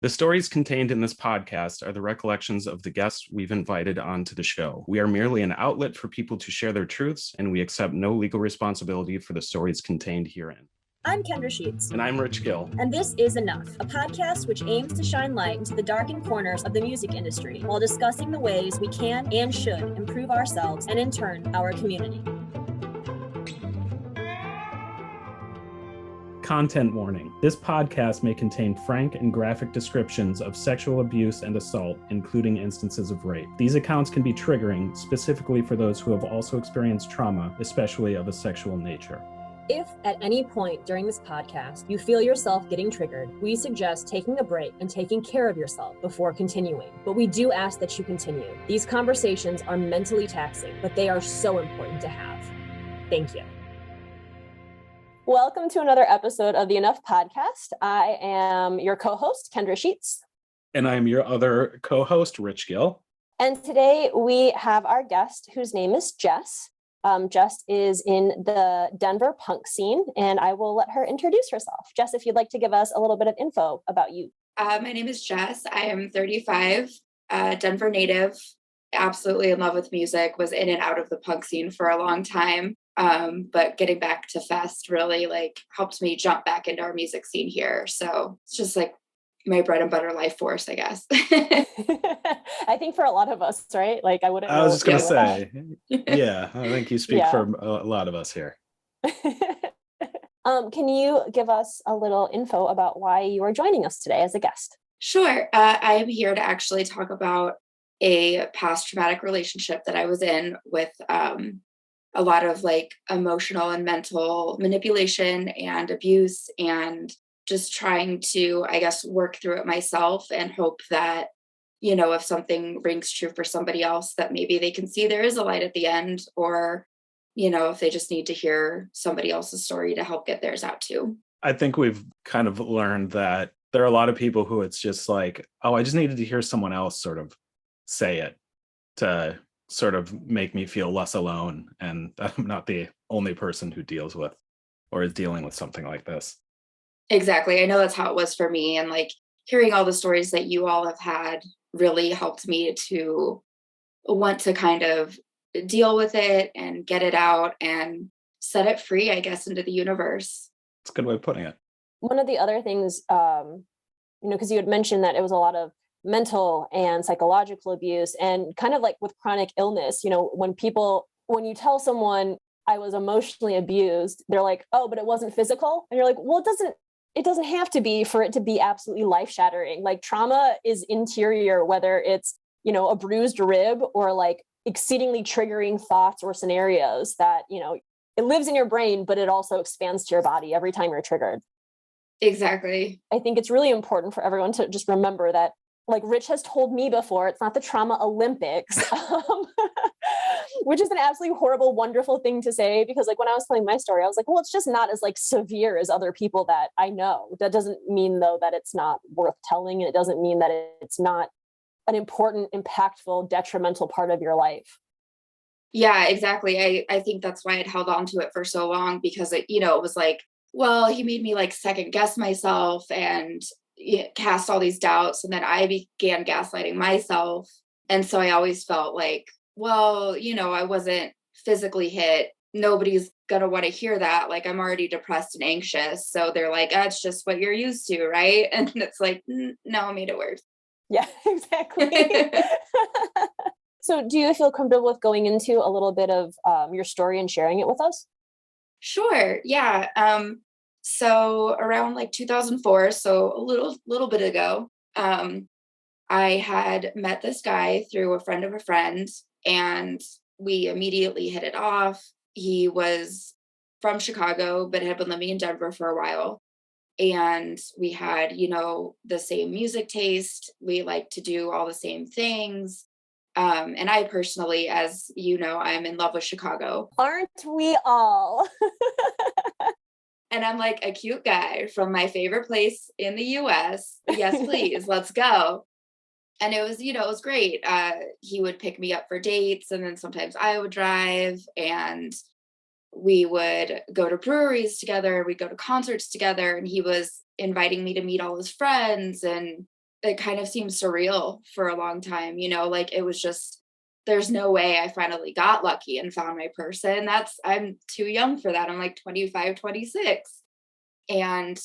The stories contained in this podcast are the recollections of the guests we've invited onto the show. We are merely an outlet for people to share their truths, and we accept no legal responsibility for the stories contained herein. I'm Kendra Sheets. And I'm Rich Gill. And this is Enough, a podcast which aims to shine light into the darkened corners of the music industry while discussing the ways we can and should improve ourselves and, in turn, our community. Content warning. This podcast may contain frank and graphic descriptions of sexual abuse and assault, including instances of rape. These accounts can be triggering, specifically for those who have also experienced trauma, especially of a sexual nature. If at any point during this podcast you feel yourself getting triggered, we suggest taking a break and taking care of yourself before continuing. But we do ask that you continue. These conversations are mentally taxing, but they are so important to have. Thank you. Welcome to another episode of the Enough podcast. I am your co-host, Kendra Sheets. And I'm your other co-host, Rich Gill. And today we have our guest whose name is Jess. Jess is in the Denver punk scene, and I will let her introduce herself. Jess, if you'd like to give us a little bit of info about you. My name is Jess. I am 35, Denver native, absolutely in love with music, was in and out of the punk scene for a long time. But getting back to Fest really helped me jump back into our music scene here. So it's just my bread and butter life force, I guess. I think for a lot of us, right? I wouldn't. I was just going to say, yeah, I think you speak for a lot of us here. Can you give us a little info about why you are joining us today as a guest? Sure. I am here to actually talk about a past traumatic relationship that I was in with, a lot of emotional and mental manipulation and abuse, and just trying to, I guess, work through it myself and hope that, if something rings true for somebody else, that maybe they can see there is a light at the end, or, if they just need to hear somebody else's story to help get theirs out too. I think we've kind of learned that there are a lot of people who it's just like, oh, I just needed to hear someone else sort of say it to sort of make me feel less alone, and I'm not the only person who deals with or is dealing with something like this. Exactly. I know that's how it was for me, and hearing all the stories that you all have had really helped me to want to kind of deal with it and get it out and set it free, I guess, into the universe. It's a good way of putting it. One of the other things, because you had mentioned that it was a lot of mental and psychological abuse, and kind of with chronic illness, when you tell someone I was emotionally abused, they're like, oh, but it wasn't physical. And you're like, well, it doesn't have to be for it to be absolutely life-shattering. Trauma is interior, whether it's, a bruised rib or exceedingly triggering thoughts or scenarios that, it lives in your brain, but it also expands to your body every time you're triggered. Exactly. I think it's really important for everyone to just remember that, Rich has told me before, it's not the trauma Olympics, which is an absolutely horrible, wonderful thing to say, because when I was telling my story, I was like, well, it's just not as severe as other people that I know. That doesn't mean though that it's not worth telling. And it doesn't mean that it's not an important, impactful, detrimental part of your life. Yeah, exactly. I think that's why I held on to it for so long, because it was well, he made me second guess myself and cast all these doubts, and then I began gaslighting myself. And so I always felt well, I wasn't physically hit. Nobody's gonna want to hear that. I'm already depressed and anxious. So they're like, it's just what you're used to, right? And it's no, I made it worse. Yeah, exactly. So do you feel comfortable with going into a little bit of your story and sharing it with us? Sure. Yeah. So around 2004, so a little bit ago, I had met this guy through a friend of a friend, and we immediately hit it off. He was from Chicago, but had been living in Denver for a while. And we had, the same music taste. We like to do all the same things. And I personally, as you know, I'm in love with Chicago. Aren't we all? And I'm a cute guy from my favorite place in the US. Yes, please, let's go. And it was, it was great. He would pick me up for dates, and then sometimes I would drive, and we would go to breweries together. We'd go to concerts together, and he was inviting me to meet all his friends. And it kind of seemed surreal for a long time, like it was just, there's no way I finally got lucky and found my person. I'm too young for that. I'm like 25, 26. And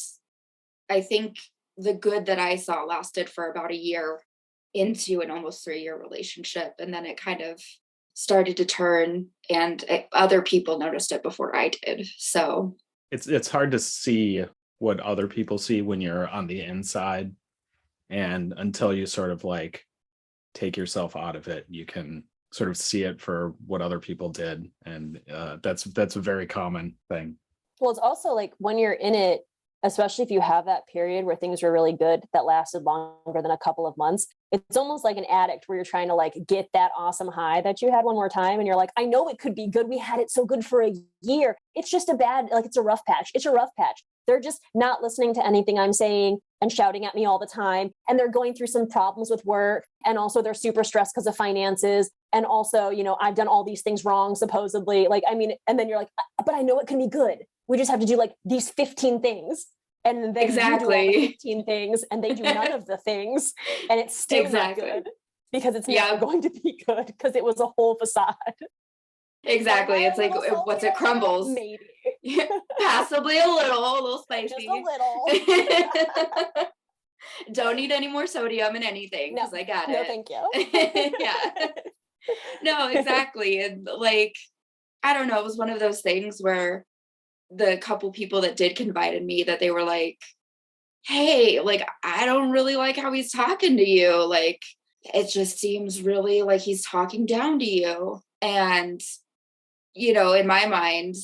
I think the good that I saw lasted for about a year into an almost 3-year relationship. And then it kind of started to turn, and other people noticed it before I did. So It's hard to see what other people see when you're on the inside, and until you sort of like take yourself out of it, you can sort of see it for what other people did, and that's a very common thing. Well, it's also like when you're in it, especially if you have that period where things were really good that lasted longer than a couple of months, it's almost like an addict where you're trying to like get that awesome high that you had one more time. And you're like, I know it could be good. We had it so good for a year. It's just it's a rough patch. It's a rough patch. They're just not listening to anything I'm saying and shouting at me all the time. And they're going through some problems with work. And also they're super stressed because of finances. And also, I've done all these things wrong, supposedly. And then you're like, but I know it can be good. We just have to do like these 15 things. And then you do all the 15 things and they do none of the things. And it's still not good because it's never going to be good because it was a whole facade. Exactly. It's like once it crumbles. Maybe. Possibly a little spicy. Just a little. Don't need any more sodium in anything because I got it. No, thank you. Yeah. No, exactly. And like, I don't know, it was one of those things where the couple people that did confide in me, that they were like, hey, like, I don't really like how he's talking to you. Like, it just seems really like he's talking down to you. And, in my mind,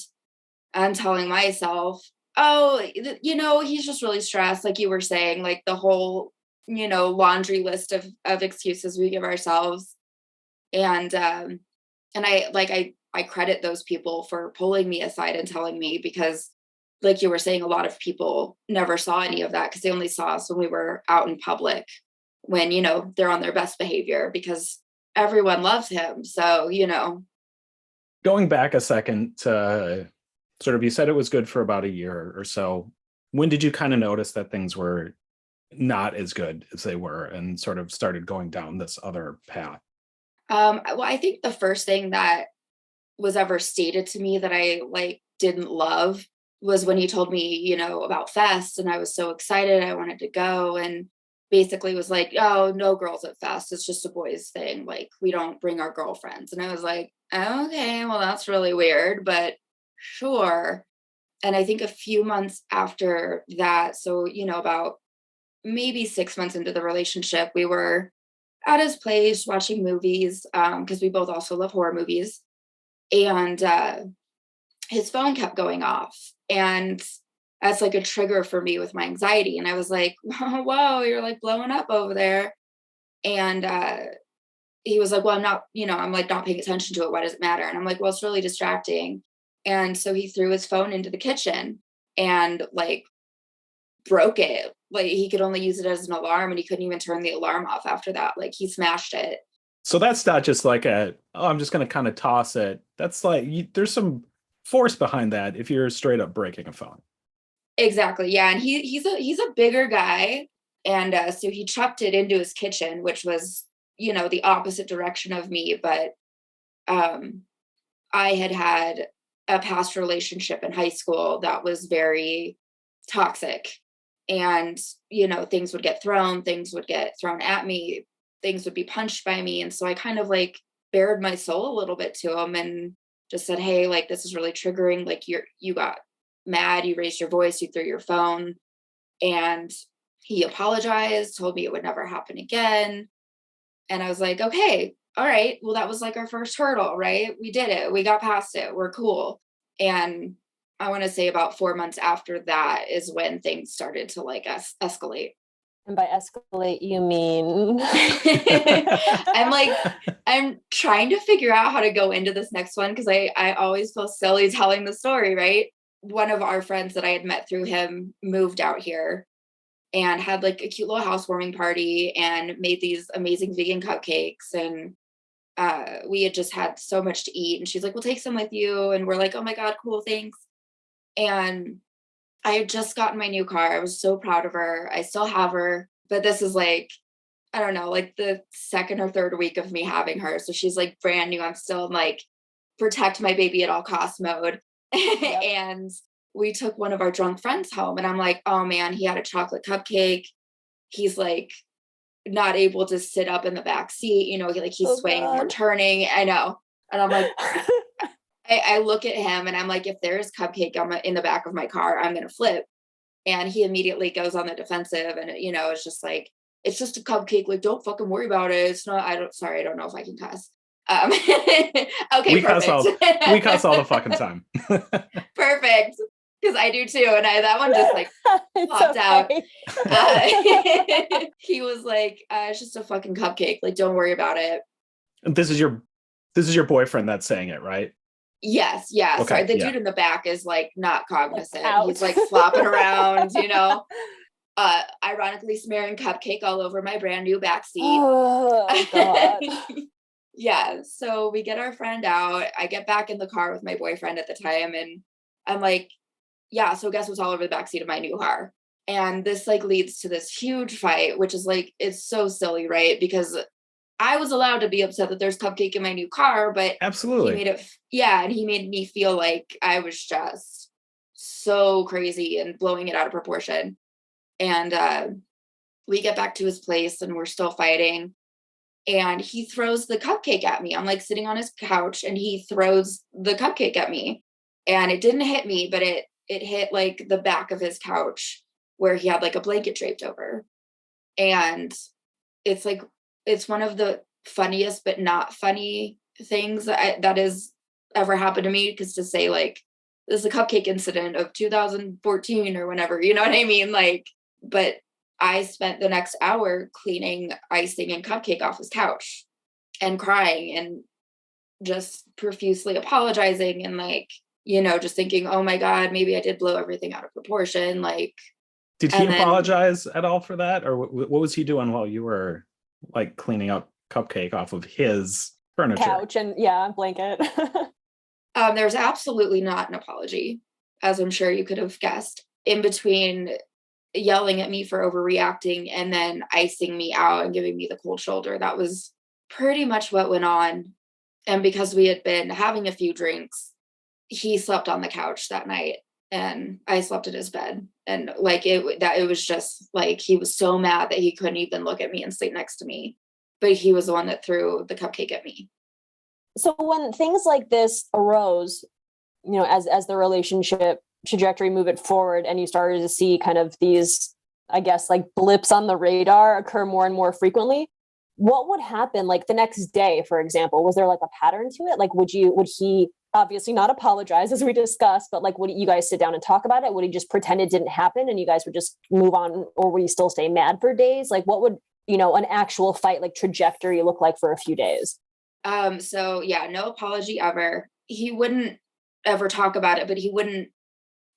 I'm telling myself, oh, he's just really stressed. Like you were saying, like the whole, laundry list of excuses we give ourselves. And I credit those people for pulling me aside and telling me, because like you were saying, a lot of people never saw any of that because they only saw us when we were out in public, when, they're on their best behavior because everyone loves him. So, Going back a second to sort of, you said it was good for about a year or so. When did you kind of notice that things were not as good as they were and sort of started going down this other path? Well, I think the first thing that was ever stated to me that I like didn't love was when he told me, about Fest, and I was so excited. I wanted to go, and basically was like, oh, no girls at Fest. It's just a boys thing. Like, we don't bring our girlfriends. And I was like, okay, well, that's really weird, but sure. And I think a few months after that, so, about maybe 6 months into the relationship, we were at his place watching movies, because we both also love horror movies. And his phone kept going off. And that's like a trigger for me with my anxiety. And I was like, whoa, you're like blowing up over there. And he was like, well, I'm not, I'm like not paying attention to it. Why does it matter? And I'm like, well, it's really distracting. And so he threw his phone into the kitchen and like broke it. Like he could only use it as an alarm, and he couldn't even turn the alarm off after that. Like he smashed it. So that's not just like I'm just going to kind of toss it. That's like, there's some force behind that if you're straight up breaking a phone. Exactly. Yeah. And he's a bigger guy. And so he chucked it into his kitchen, which was, the opposite direction of me. But I had a past relationship in high school that was very toxic. And, things would get thrown at me, things would be punched by me. And so I kind of like bared my soul a little bit to him and just said, hey, like, this is really triggering. Like you got mad, you raised your voice, you threw your phone. And he apologized, told me it would never happen again. And I was like, okay, all right. Well, that was like our first hurdle, right? We did it. We got past it. We're cool. And I want to say about 4 months after that is when things started to like escalate. And by escalate, you mean? I'm trying to figure out how to go into this next one because I always feel silly telling the story, right? One of our friends that I had met through him moved out here and had like a cute little housewarming party and made these amazing vegan cupcakes. And we had just had so much to eat. And she's like, we'll take some with you. And we're like, oh my God, cool, thanks. And I had just gotten my new car. I was so proud of her. I still have her but this is like, I don't know, like the second or third week of me having her. So she's like brand new. I'm still in like protect my baby at all costs mode. Yep. And we took one of our drunk friends home, and I'm like, oh man, he had a chocolate cupcake. He's like not able to sit up in the back seat, he's Oh swaying or God. turning. I know. And I'm like, I look at him and I'm like, if there's cupcake in the back of my car, I'm going to flip. And he immediately goes on the defensive, and it's just like, it's just a cupcake. Like, don't fucking worry about it. It's not, I don't know if I can cuss. Okay, we cuss perfect. all the fucking time. Perfect. Because I do too. And that one just like popped out. Okay. He was like, it's just a fucking cupcake. Like, don't worry about it. This is your boyfriend that's saying it, right? Yes. Yeah. Okay, Sorry. The yeah. dude in the back is like not cognizant. Out. He's like flopping around, ironically smearing cupcake all over my brand new back seat. Oh God. Yeah. So we get our friend out. I get back in the car with my boyfriend at the time, and I'm like, yeah, so guess what's all over the backseat of my new car? And this like leads to this huge fight, which is like, it's so silly, right? Because I was allowed to be upset that there's cupcake in my new car, but Absolutely. and he made me feel like I was just so crazy and blowing it out of proportion. And we get back to his place and we're still fighting. And he throws the cupcake at me. I'm like sitting on his couch and he throws the cupcake at me. And it didn't hit me, but it hit like the back of his couch where he had like a blanket draped over. And it's like, it's one of the funniest but not funny things that has ever happened to me. Because to say like, this is a cupcake incident of 2014 or whenever, you know what I mean? Like, but I spent the next hour cleaning icing and cupcake off his couch and crying and just profusely apologizing and like, just thinking, oh my God, maybe I did blow everything out of proportion. Like, did he apologize at all for that? Or what was he doing while you were like cleaning up cupcake off of his furniture? Couch and blanket. There's absolutely not an apology, as I'm sure you could have guessed. In between yelling at me for overreacting and then icing me out and giving me the cold shoulder, that was pretty much what went on. And because we had been having a few drinks, he slept on the couch that night and I slept in his bed. And like it was just like, he was so mad that he couldn't even look at me and sleep next to me. But he was the one that threw the cupcake at me. So when things like this arose, as the relationship trajectory moved it forward and you started to see kind of these, I guess, like blips on the radar occur more and more frequently, what would happen like the next day, for example? Was there like a pattern to it? Like, would he obviously not apologize as we discussed, but like, would you guys sit down and talk about it? Would he just pretend it didn't happen and you guys would just move on? Or would he still stay mad for days? Like, what would, an actual fight like trajectory look like for a few days? So yeah, no apology ever. He wouldn't ever talk about it, but he wouldn't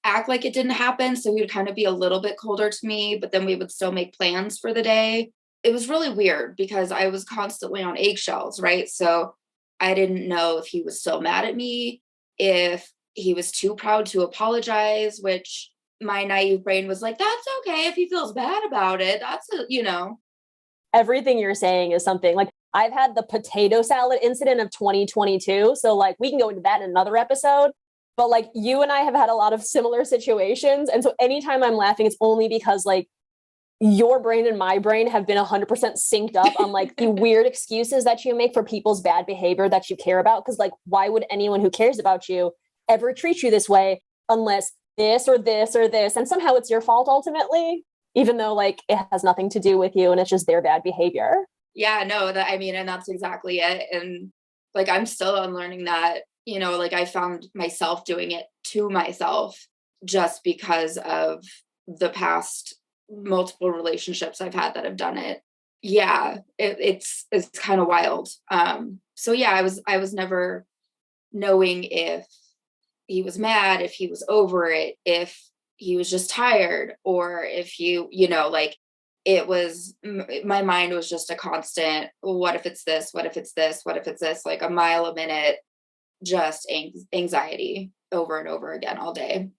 act like it didn't happen. So he would kind of be a little bit colder to me, but then we would still make plans for the day. It was really weird because I was constantly on eggshells, right? So I didn't know if he was still mad at me, if he was too proud to apologize, which my naive brain was like, that's okay. If he feels bad about it, Everything you're saying is something like I've had the potato salad incident of 2022. So like we can go into that in another episode, but like you and I have had a lot of similar situations. And so anytime I'm laughing, it's only because like your brain and my brain have been 100% synced up on like the weird excuses that you make for people's bad behavior that you care about. Cause like, why would anyone who cares about you ever treat you this way unless this or this or this? And somehow it's your fault ultimately, even though like it has nothing to do with you and it's just their bad behavior. Yeah, no, and that's exactly it. And like, I'm still unlearning that, like I found myself doing it to myself just because of the past multiple relationships I've had that have done it. Yeah, it's kind of wild. So yeah, I was never knowing if he was mad, if he was over it, if he was just tired, or if like it was, my mind was just a constant, what if it's this, what if it's this, what if it's this, like a mile a minute, just anxiety over and over again all day.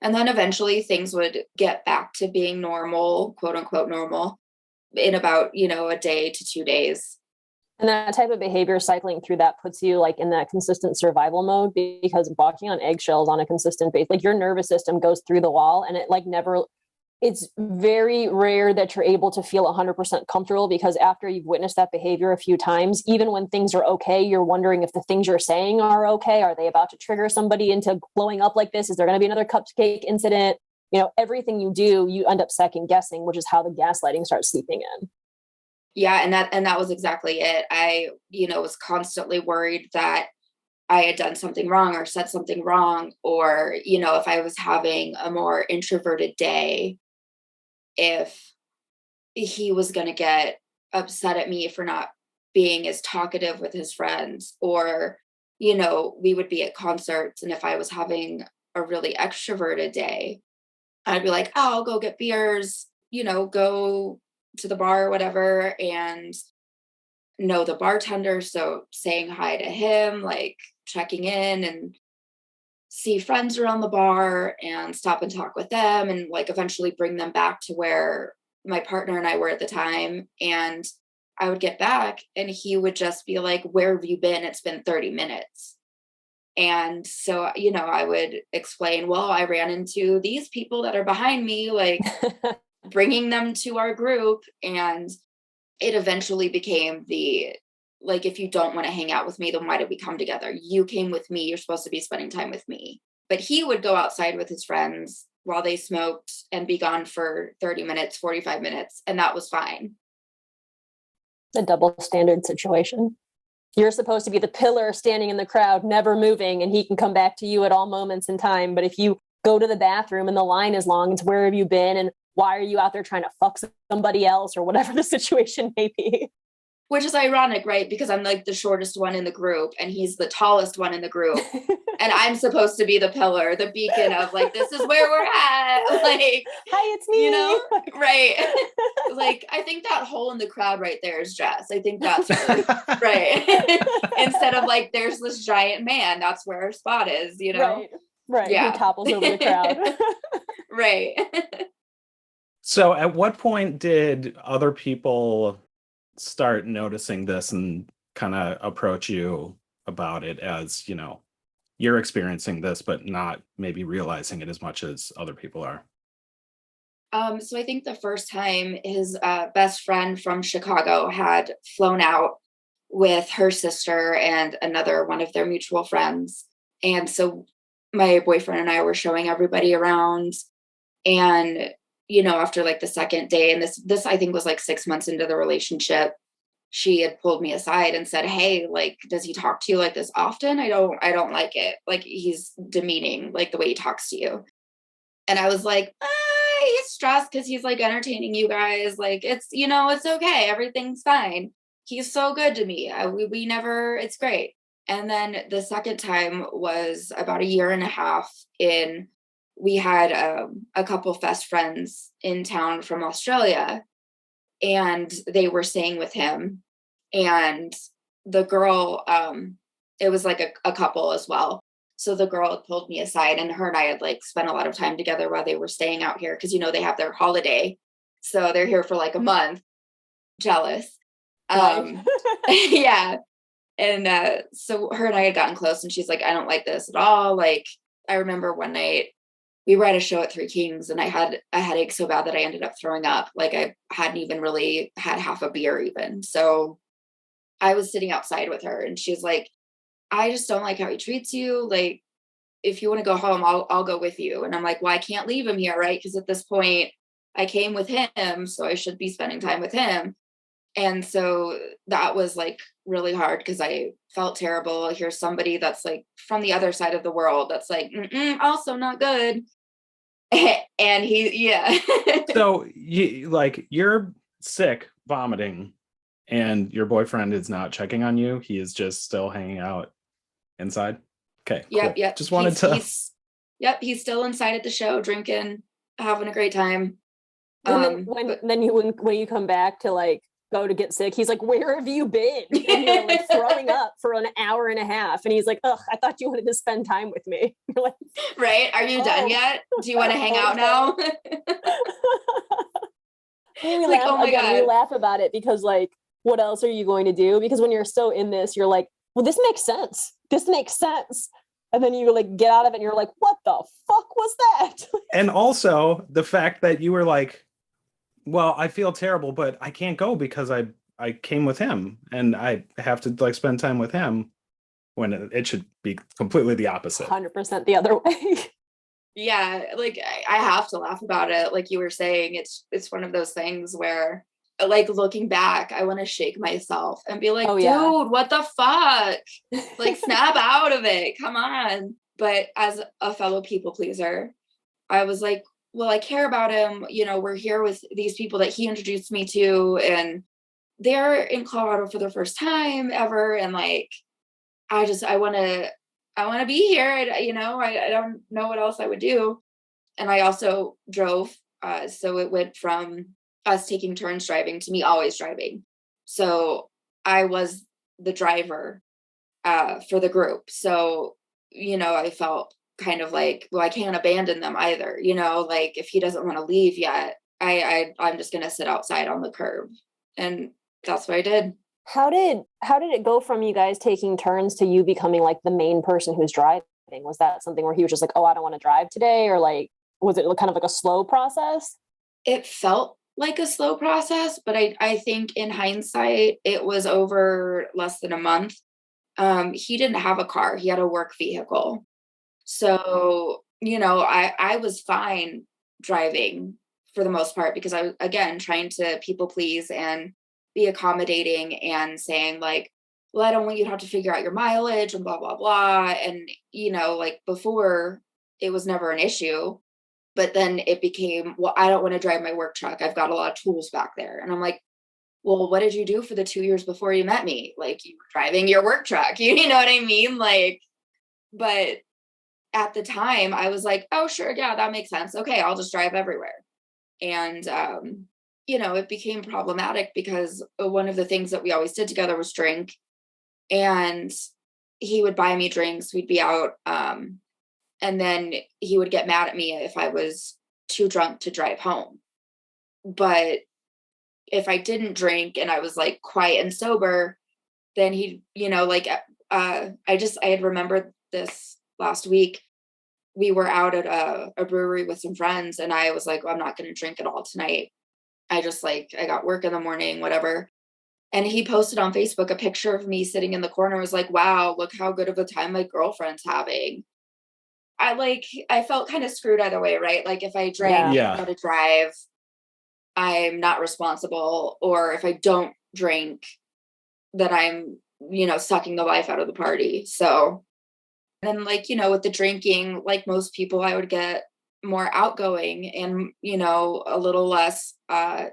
And then eventually things would get back to being normal, quote unquote normal, in about, a day to 2 days. And that type of behavior cycling through that puts you like in that consistent survival mode, because walking on eggshells on a consistent basis, like your nervous system goes through the wall, and it like never, it's very rare that you're able to feel 100% comfortable, because after you've witnessed that behavior a few times, even when things are okay, you're wondering if the things you're saying are okay. Are they about to trigger somebody into blowing up like this? Is there going to be another cupcake incident? Everything you do, you end up second guessing, which is how the gaslighting starts seeping in. Yeah, and that was exactly it. I, was constantly worried that I had done something wrong or said something wrong, or, if I was having a more introverted day, if he was going to get upset at me for not being as talkative with his friends, or, we would be at concerts, and if I was having a really extroverted day, I'd be like, oh, I'll go get beers, go to the bar or whatever, and know the bartender. So saying hi to him, like checking in, and see friends around the bar and stop and talk with them, and like eventually bring them back to where my partner and I were at the time. And I would get back and he would just be like, where have you been? It's been 30 minutes. And so, I would explain, well, I ran into these people that are behind me, like bringing them to our group. And it eventually became like, if you don't want to hang out with me, then why did we come together? You came with me. You're supposed to be spending time with me. But he would go outside with his friends while they smoked and be gone for 30 minutes, 45 minutes. And that was fine. A double standard situation. You're supposed to be the pillar standing in the crowd, never moving, and he can come back to you at all moments in time. But if you go to the bathroom and the line is long, it's where have you been? And why are you out there trying to fuck somebody else, or whatever the situation may be? Which is ironic, right? Because I'm like the shortest one in the group and he's the tallest one in the group. And I'm supposed to be the pillar, the beacon of like, this is where we're at. Like, hi, it's me. Right. Like, I think that hole in the crowd right there is Jess. I think that's her. Right. Instead of like, there's this giant man, that's where her spot is, Right. Yeah. He topples over the crowd. Right. So at what point did other people start noticing this and kind of approach you about it, as you're experiencing this but not maybe realizing it as much as other people are? So I think the first time his best friend from Chicago had flown out with her sister and another one of their mutual friends. And so my boyfriend and I were showing everybody around, and after like the second day, and this I think was like 6 months into the relationship, she had pulled me aside and said, hey, like, does he talk to you like this often? I don't like it. Like, he's demeaning, like the way he talks to you. And I was like, he's stressed because he's like entertaining you guys. Like, it's okay. Everything's fine. He's so good to me. We never, it's great. And then the second time was about a year and a half in. We had a couple best friends in town from Australia, and they were staying with him. And the girl, it was like a couple as well. So the girl had pulled me aside, and her and I had like spent a lot of time together while they were staying out here. Cause they have their holiday. So they're here for like a month. Jealous. Yeah. And so her and I had gotten close, and she's like, I don't like this at all. Like, I remember one night we were at a show at Three Kings, and I had a headache so bad that I ended up throwing up. Like, I hadn't even really had half a beer even. So I was sitting outside with her, and she's like, I just don't like how he treats you. Like, if you want to go home, I'll go with you. And I'm like, well, I can't leave him here, right? Because at this point I came with him, so I should be spending time with him. And so that was like really hard, because I felt terrible. Here's somebody that's like from the other side of the world that's like, also not good. And yeah. So you're sick, vomiting, and your boyfriend is not checking on you. He is just still hanging out inside. Okay. Yep. Cool. Yep. Just wanted to. He's still inside at the show, drinking, having a great time. And then when you come back to like go to get sick. He's like, where have you been? And you're like throwing up for an hour and a half. And he's like, ugh, I thought you wanted to spend time with me. You're like, right? Are you done yet? Do you want to hang out now? we Like, laugh oh my again, God. we laugh about it because like, what else are you going to do? Because when you're so in this, you're like, well, this makes sense. This makes sense. And then you like get out of it and you're like, what the fuck was that? And also the fact that you were like, well, I feel terrible, but I can't go because I came with him and I have to like spend time with him, when it should be completely the opposite. 100% the other way. Yeah, like I have to laugh about it. Like you were saying, it's one of those things where, like, looking back, I want to shake myself and be like, Oh, dude, yeah. what the fuck? Like, snap out of it. Come on. But as a fellow people pleaser, I was like, well, I care about him. You know, we're here with these people that he introduced me to, and they're in Colorado for the first time ever. And like, I want to be here. I don't know what else I would do. And I also drove. So it went from us taking turns driving to me always driving. So I was the driver for the group. So, I felt kind of like, well, I can't abandon them either. Like if he doesn't want to leave yet, I'm just going to sit outside on the curb. And that's what I did. How did it go from you guys taking turns to you becoming like the main person who's driving? Was that something where he was just like, oh, I don't want to drive today? Or like, was it kind of like a slow process? It felt like a slow process, but I think in hindsight, it was over less than a month. He didn't have a car. He had a work vehicle. So, I was fine driving for the most part because I was, again, trying to people please and be accommodating and saying like, well, I don't want you to have to figure out your mileage and blah, blah, blah. And, like before it was never an issue, but then it became, well, I don't want to drive my work truck. I've got a lot of tools back there. And I'm like, well, what did you do for the 2 years before you met me? Like you were driving your work truck, you know what I mean? Like, but at the time I was like, oh, sure. Yeah, that makes sense. Okay. I'll just drive everywhere. And, it became problematic because one of the things that we always did together was drink, and he would buy me drinks. We'd be out. And then he would get mad at me if I was too drunk to drive home. But if I didn't drink and I was like quiet and sober, then he, I had remembered this last week. We were out at a brewery with some friends, and I was like, well, I'm not going to drink at all tonight. I got work in the morning, whatever. And he posted on Facebook a picture of me sitting in the corner. I was like, wow, look how good of a time my girlfriend's having. I felt kind of screwed either way, right? Like if I drank, Yeah. I had to drive, I'm not responsible. Or if I don't drink, then I'm, sucking the life out of the party. So, and with the drinking, like most people, I would get more outgoing and, a little less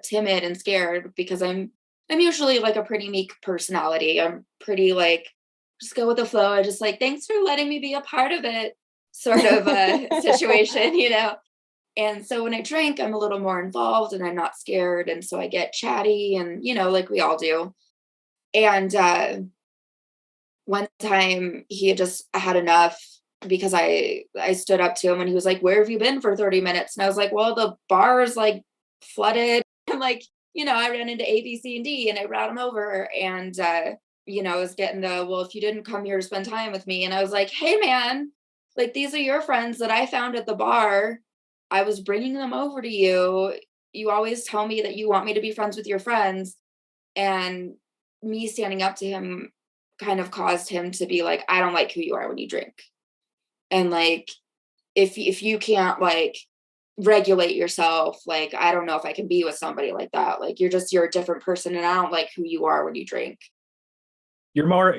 timid and scared because I'm usually like a pretty meek personality. I'm pretty like, just go with the flow. I just like, thanks for letting me be a part of it sort of a situation, And so when I drink, I'm a little more involved and I'm not scared. And so I get chatty and, like we all do. And one time he had just had enough because I stood up to him and he was like, where have you been for 30 minutes? And I was like, well, the bar is like flooded. I'm like, I ran into A, B, C, and D and I ran him over. And, I was getting well, if you didn't come here to spend time with me. And I was like, hey, man, like, these are your friends that I found at the bar. I was bringing them over to you. You always tell me that you want me to be friends with your friends. And me standing up to him kind of caused him to be like, I don't like who you are when you drink. And like, if you can't like regulate yourself, like, I don't know if I can be with somebody like that. Like, you're a different person. And I don't like who you are when you drink. You're more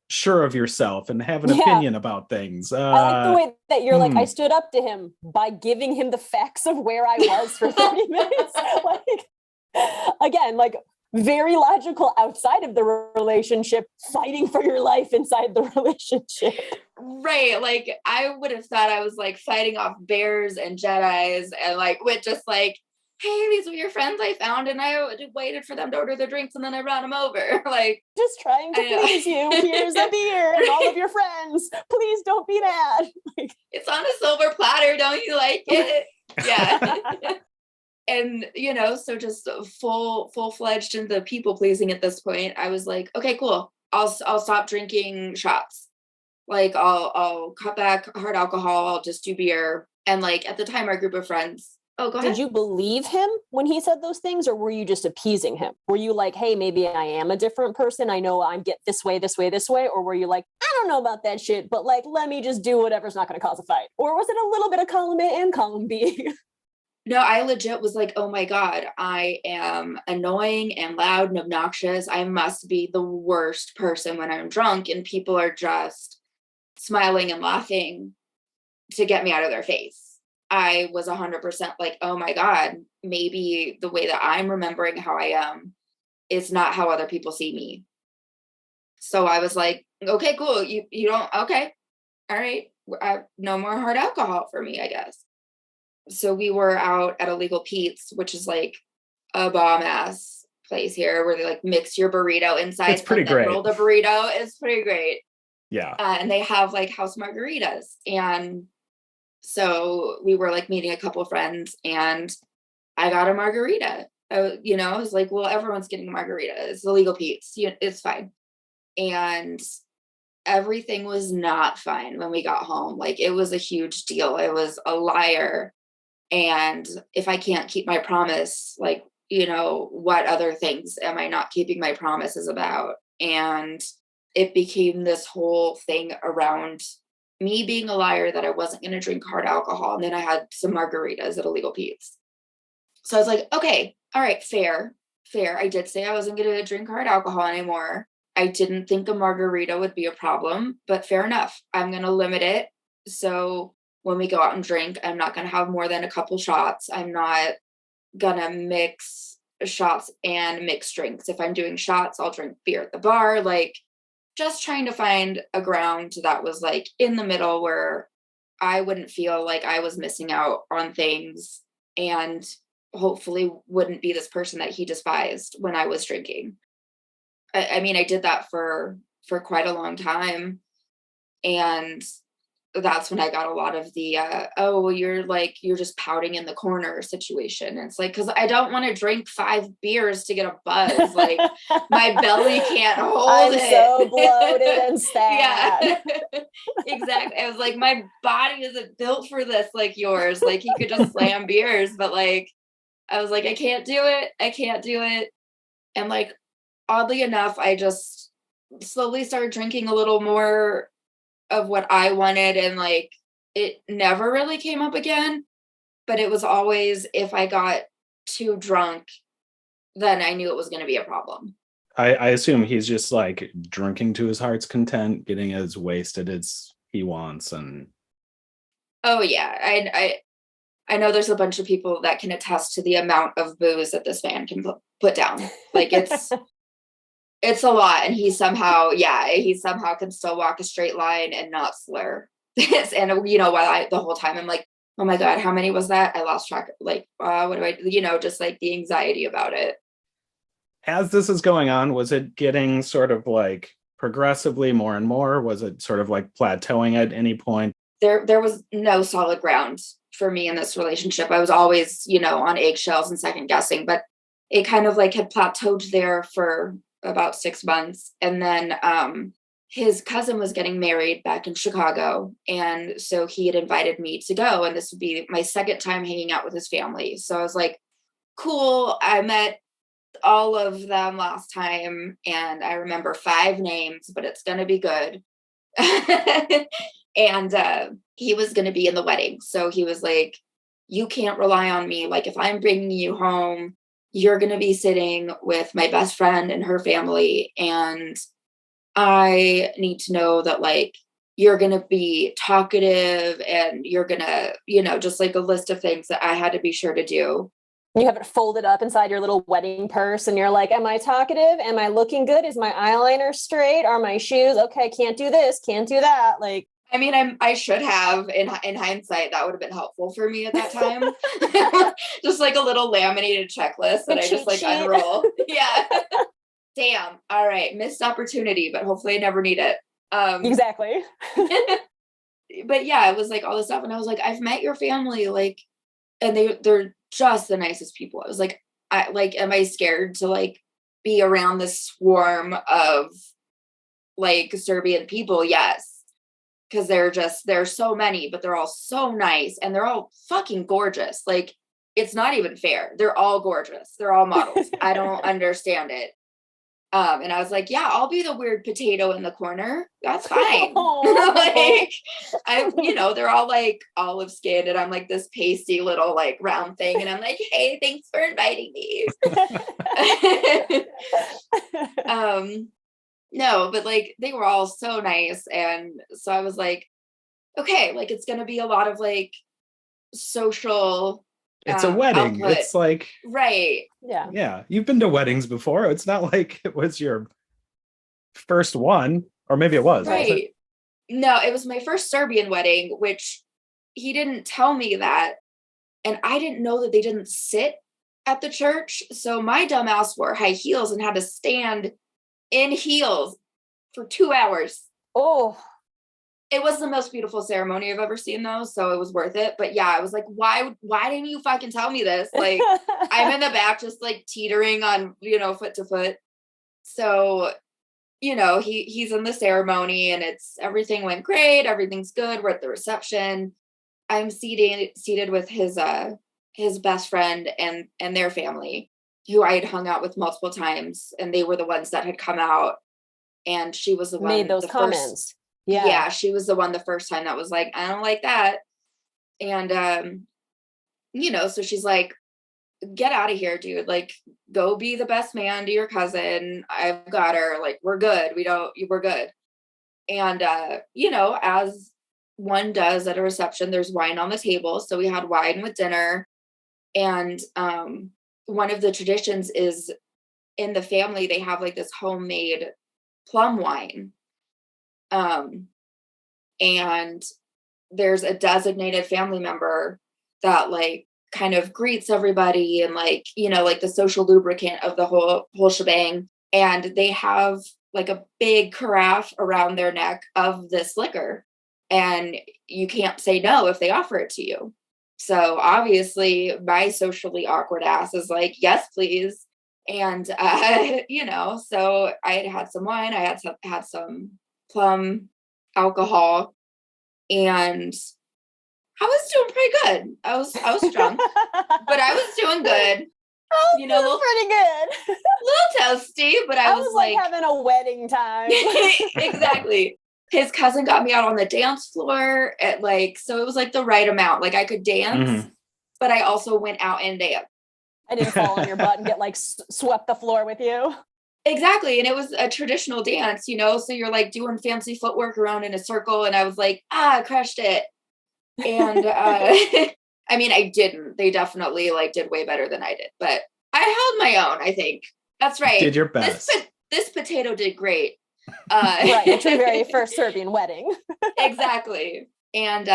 sure of yourself and have an opinion about things. I like the way that you're like, I stood up to him by giving him the facts of where I was for 30 minutes. Like, again, like very logical outside of the relationship, fighting for your life inside the relationship. Right. Like, I would have thought I was like fighting off bears and Jedis and like with just like, hey, these are your friends I found, and I waited for them to order their drinks, and then I brought them over. Like, just trying to please you. Here's a beer and all of your friends. Please don't be mad. Like, it's on a silver platter. Don't you like it? Yeah. And, so just full-fledged into people pleasing at this point. I was like, okay, cool. I'll stop drinking shots. Like, I'll cut back hard alcohol. I'll just do beer. And like, at the time, our group of friends, oh, go ahead. Did you believe him when he said those things, or were you just appeasing him? Were you like, hey, maybe I am a different person. I know I'm get this way, this way, this way. Or were you like, I don't know about that shit, but like, let me just do whatever's not going to cause a fight? Or was it a little bit of column A and column B? No, I legit was like, oh my God, I am annoying and loud and obnoxious. I must be the worst person when I'm drunk, and people are just smiling and laughing to get me out of their face. I was 100% like, oh my God, maybe the way that I'm remembering how I am is not how other people see me. So I was like, okay, cool. You don't, okay. All right. No more hard alcohol for me, I guess. So we were out at Illegal Pete's, which is like a bomb ass place here where they like mix your burrito inside. It's pretty great. Roll the burrito. It's pretty great. Yeah. And they have like house margaritas. And so we were like meeting a couple of friends, and I got a margarita. I was like, well, everyone's getting a margarita. It's Illegal Pete's. It's fine. And everything was not fine when we got home. Like, it was a huge deal. It was a liar. And if I can't keep my promise, like, what other things am I not keeping my promises about? And it became this whole thing around me being a liar, that I wasn't going to drink hard alcohol. And then I had some margaritas at Illegal Pete's. So I was like, okay, all right, fair. I did say I wasn't going to drink hard alcohol anymore. I didn't think a margarita would be a problem, but fair enough. I'm going to limit it. So when we go out and drink, I'm not going to have more than a couple shots. I'm not going to mix shots and mixed drinks. If I'm doing shots, I'll drink beer at the bar. Like, just trying to find a ground that was like in the middle where I wouldn't feel like I was missing out on things, and hopefully wouldn't be this person that he despised when I was drinking. I mean, I did that for quite a long time. And that's when I got a lot of the, you're just pouting in the corner situation. And it's like, cause I don't want to drink 5 beers to get a buzz. Like, my belly can't hold it. I'm so bloated and sad. Yeah, exactly. I was like, my body isn't built for this like yours. Like, you could just slam beers, but like, I was like, I can't do it. And like, oddly enough, I just slowly started drinking a little more of what I wanted, and like, it never really came up again, but it was always, if I got too drunk, then I knew it was going to be a problem. I assume he's just like drinking to his heart's content, getting as wasted as he wants. And oh yeah, I know there's a bunch of people that can attest to the amount of booze that this man can put down. Like, it's a lot. And he somehow can still walk a straight line and not slur. And, while the whole time I'm like, oh my God, how many was that? I lost track. Like, what do I, just like the anxiety about it. As this is going on, was it getting sort of like progressively more and more? Was it sort of like plateauing at any point? There was no solid ground for me in this relationship. I was always, on eggshells and second guessing, but it kind of like had plateaued there for about 6 months. And then his cousin was getting married back in Chicago. And so he had invited me to go. And this would be my second time hanging out with his family. So I was like, cool. I met all of them last time, and I remember 5 names, but it's going to be good. And he was going to be in the wedding. So he was like, you can't rely on me. Like, if I'm bringing you home, you're going to be sitting with my best friend and her family. And I need to know that, like, you're going to be talkative, and you're going to, just like a list of things that I had to be sure to do. You have it folded up inside your little wedding purse, and you're like, am I talkative? Am I looking good? Is my eyeliner straight? Are my shoes okay? Can't do this, can't do that. Like, I mean, I should have in hindsight, that would have been helpful for me at that time. Just like a little laminated checklist that I just like unroll. Yeah. Damn. All right. Missed opportunity, but hopefully I never need it. Exactly. But yeah, it was like all this stuff. And I was like, I've met your family, like, and they're just the nicest people. I was like, am I scared to like be around this swarm of like Serbian people? Yes. Because there's so many, but they're all so nice and they're all fucking gorgeous. Like, it's not even fair. They're all gorgeous. They're all models. I don't understand it. And I was like, yeah, I'll be the weird potato in the corner. That's fine. Like, they're all like olive skinned and I'm like this pasty little like round thing. And I'm like, hey, thanks for inviting me. No, but like they were all so nice. And so I was like, okay, like it's going to be a lot of like social it's a wedding. output. It's like, right. Yeah. You've been to weddings before. It's not like it was your first one, or maybe it was. Right. No, it was my first Serbian wedding, which he didn't tell me that. And I didn't know that they didn't sit at the church. So my dumbass wore high heels and had to stand in heels for 2 hours. Oh, it was the most beautiful ceremony I've ever seen though. So it was worth it. But yeah, I was like, why didn't you fucking tell me this? Like I'm in the back, just like teetering on, foot to foot. So, he's in the ceremony and everything went great. Everything's good. We're at the reception. I'm seated with his best friend and their family, who I had hung out with multiple times, and they were the ones that had come out. And she was the one made those comments. Yeah, she was the one the first time that was like, I don't like that. And so she's like, get out of here, dude. Like, go be the best man to your cousin. I've got her. Like, we're good. We're good. And as one does at a reception, there's wine on the table. So we had wine with dinner. And one of the traditions is in the family, they have like this homemade plum wine. And there's a designated family member that like kind of greets everybody and like, like the social lubricant of the whole shebang. And they have like a big carafe around their neck of this liquor. And you can't say no if they offer it to you. So obviously my socially awkward ass is like, yes, please. And, so I had some wine, I had some plum alcohol, and I was doing pretty good. I was drunk, but I was doing good. Pretty good. Little toasty, but I was like having a wedding time. Exactly. His cousin got me out on the dance floor at so it was like the right amount. Like I could dance, but I also went out and danced. I didn't fall on your butt and get like swept the floor with you. Exactly. And it was a traditional dance, so you're like doing fancy footwork around in a circle. And I was like, I crushed it. And I mean, I didn't. They definitely did way better than I did, but I held my own, I think. That's right. Did your best. This potato did great. Right. It's your very first Serbian wedding. Exactly. And,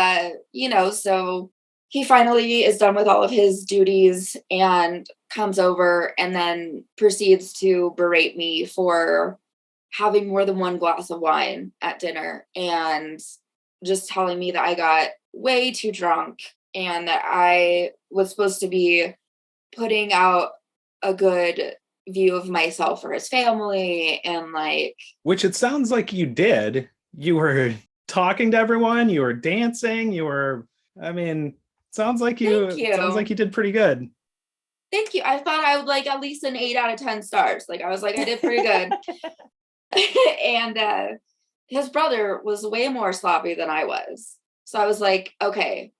so he finally is done with all of his duties and comes over and then proceeds to berate me for having more than one glass of wine at dinner and just telling me that I got way too drunk and that I was supposed to be putting out a good view of myself for his family and which it sounds like you did. You were talking to everyone, you were dancing, sounds like you did pretty good. Thank you. I thought I would at least an 8 out of 10 stars. I was like, I did pretty good. And his brother was way more sloppy than I was. So I was like, okay,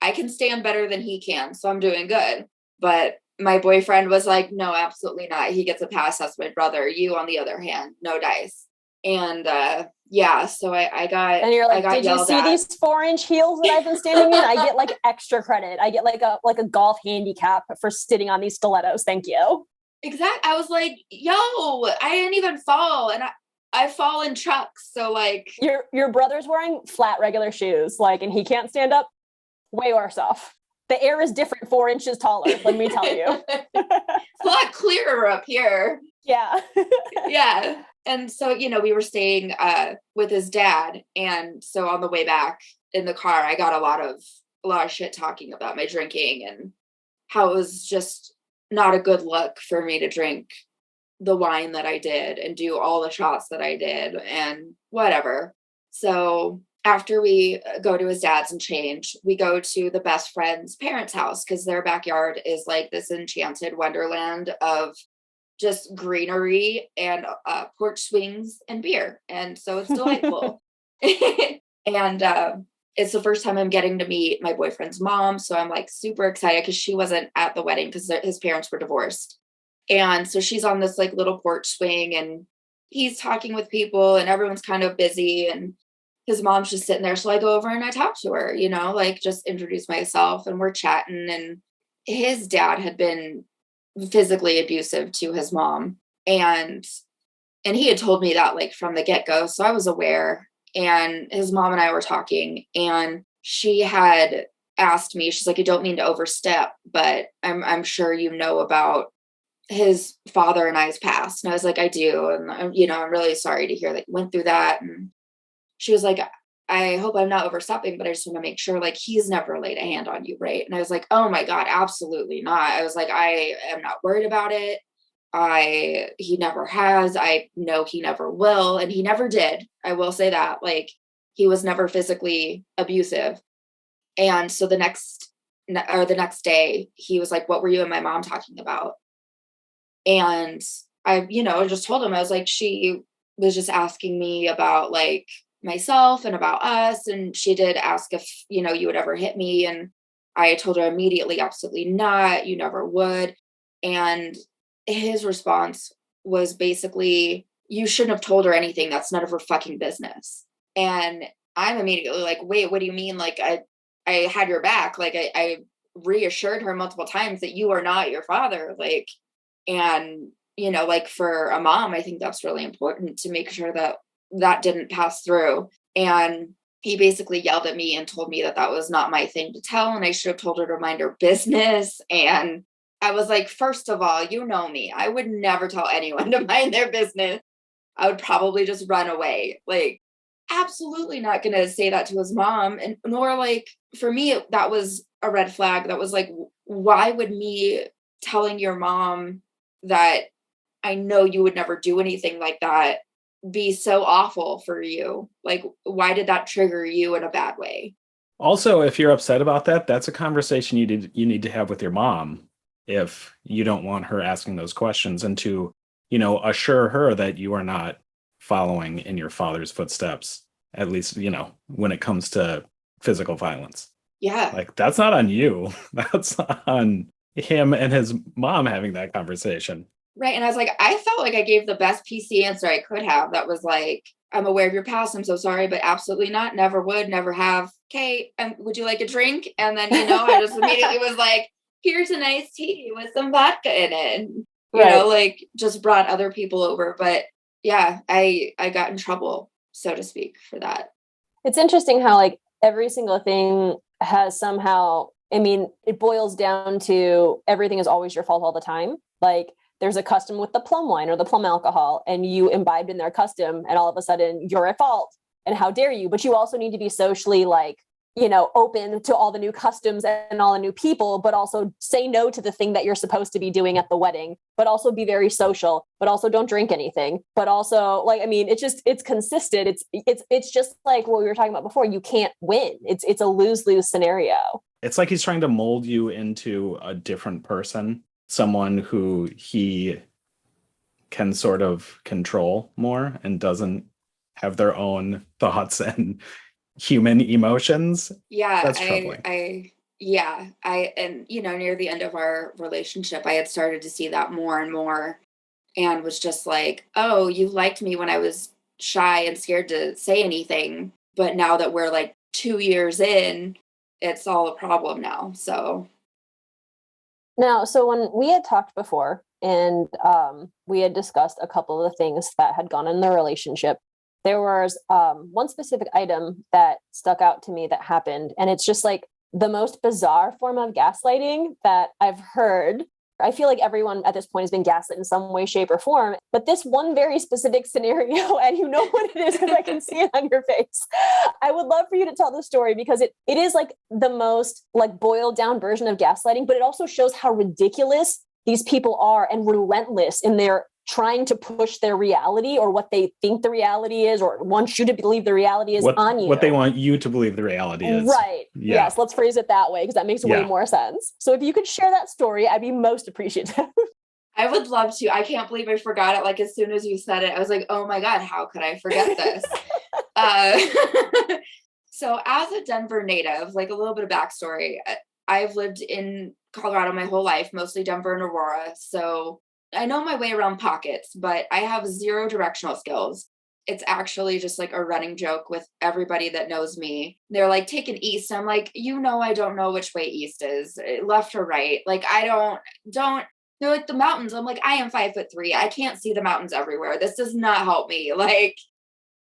I can stand better than he can. So I'm doing good. But my boyfriend was like, no, absolutely not. He gets a pass. That's my brother. You, on the other hand, no dice. And so I got, and you're like, did you see these 4-inch heels that I've been standing in? I get extra credit. I get a golf handicap for sitting on these stilettos. Thank you. Exactly. I was like, yo, I didn't even fall. And I fall in trucks. So like Your brother's wearing flat regular shoes, like, and he can't stand up. Way worse off. The air is different 4 inches taller, let me tell you. it's a lot clearer up here. Yeah. Yeah. And so, we were staying with his dad. And so on the way back in the car, I got a lot of shit talking about my drinking and how it was just not a good look for me to drink the wine that I did and do all the shots that I did and whatever. So after we go to his dad's and change, we go to the best friend's parents' house because their backyard is like this enchanted wonderland of just greenery and porch swings and beer. And so it's delightful. And it's the first time I'm getting to meet my boyfriend's mom. So I'm like super excited because she wasn't at the wedding because his parents were divorced. And so she's on this like little porch swing and he's talking with people and everyone's kind of busy and his mom's just sitting there. So I go over and I talk to her, like just introduce myself and we're chatting. And his dad had been physically abusive to his mom. And he had told me that like from the get-go. So I was aware. And his mom and I were talking and she had asked me, she's like, I don't mean to overstep, but I'm sure you know about his father and I's past. And I was like, I do. And I'm really sorry to hear that you went through that. And she was like, I hope I'm not overstepping, but I just want to make sure like he's never laid a hand on you, right? And I was like, oh my God, absolutely not. I was like, I am not worried about it. He never has. I know he never will. And he never did. I will say that. Like he was never physically abusive. And so the next day, he was like, what were you and my mom talking about? And I, just told him, I was like, she was just asking me about like myself and about us. And she did ask if, you would ever hit me. And I told her immediately, absolutely not. You never would. And his response was basically, you shouldn't have told her anything. That's none of her fucking business. And I'm immediately like, wait, what do you mean? Like I had your back. Like I reassured her multiple times that you are not your father. Like, and, like for a mom, I think that's really important to make sure that that didn't pass through. And he basically yelled at me and told me that that was not my thing to tell. And I should have told her to mind her business. And I was like, first of all, you know me, I would never tell anyone to mind their business. I would probably just run away. Like, absolutely not going to say that to his mom. And nor like, for me, that was a red flag. That was like, why would me telling your mom that I know you would never do anything like that be so awful for you? Like, why did that trigger you in a bad way? Also, if you're upset about that, that's a conversation you need to have with your mom if you don't want her asking those questions, and to, assure her that you are not following in your father's footsteps, at least, when it comes to physical violence. Yeah. Like, that's not on you. That's on him and his mom having that conversation. Right. And I was like, I felt like I gave the best PC answer I could have. That was like, I'm aware of your past. I'm so sorry, but absolutely not. Never would, never have. Okay. Would you like a drink? And then, I just immediately was like, here's a nice tea with some vodka in it. And, like just brought other people over. But yeah, I got in trouble, so to speak, for that. It's interesting how like every single thing has somehow, it boils down to everything is always your fault all the time. Like there's a custom with the plum wine or the plum alcohol and you imbibed in their custom and all of a sudden you're at fault and how dare you? But you also need to be socially like, open to all the new customs and all the new people, but also say no to the thing that you're supposed to be doing at the wedding, but also be very social, but also don't drink anything. But also like, it's consistent. It's just like what we were talking about before. You can't win. It's a lose-lose scenario. It's like he's trying to mold you into a different person, someone who he can sort of control more and doesn't have their own thoughts and human emotions. Yeah. That's troubling. Near the end of our relationship, I had started to see that more and more and was just like, oh, you liked me when I was shy and scared to say anything. But now that we're like 2 years in, it's all a problem now. So when we had talked before, and we had discussed a couple of the things that had gone in the relationship. There was one specific item that stuck out to me that happened, and it's just like the most bizarre form of gaslighting that I've heard. I feel like everyone at this point has been gaslit in some way, shape, or form, but this one very specific scenario, and you know what it is because I can see it on your face. I would love for you to tell the story because it is like the most like boiled down version of gaslighting, but it also shows how ridiculous these people are and relentless in their trying to push their reality or what they think the reality is or want you to believe the reality is on you. What they want you to believe the reality is. Right. Yeah. Yes. Let's phrase it that way because that makes way more sense. So if you could share that story, I'd be most appreciative. I would love to. I can't believe I forgot it. Like as soon as you said it, I was like, oh my God, how could I forget this? So as a Denver native, like a little bit of backstory, I've lived in Colorado my whole life, mostly Denver and Aurora. So I know my way around pockets, but I have zero directional skills. It's actually just like a running joke with everybody that knows me. They're like, take an east. I'm like, I don't know which way east is, left or right. Like, I don't, they're like the mountains. I'm like, I am 5'3". I can't see the mountains everywhere. This does not help me. Like,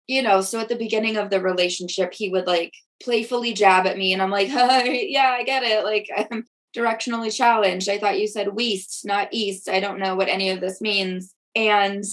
so at the beginning of the relationship, he would like playfully jab at me and I'm like, yeah, I get it. Like I'm directionally challenged. I thought you said west, not east. I don't know what any of this means. And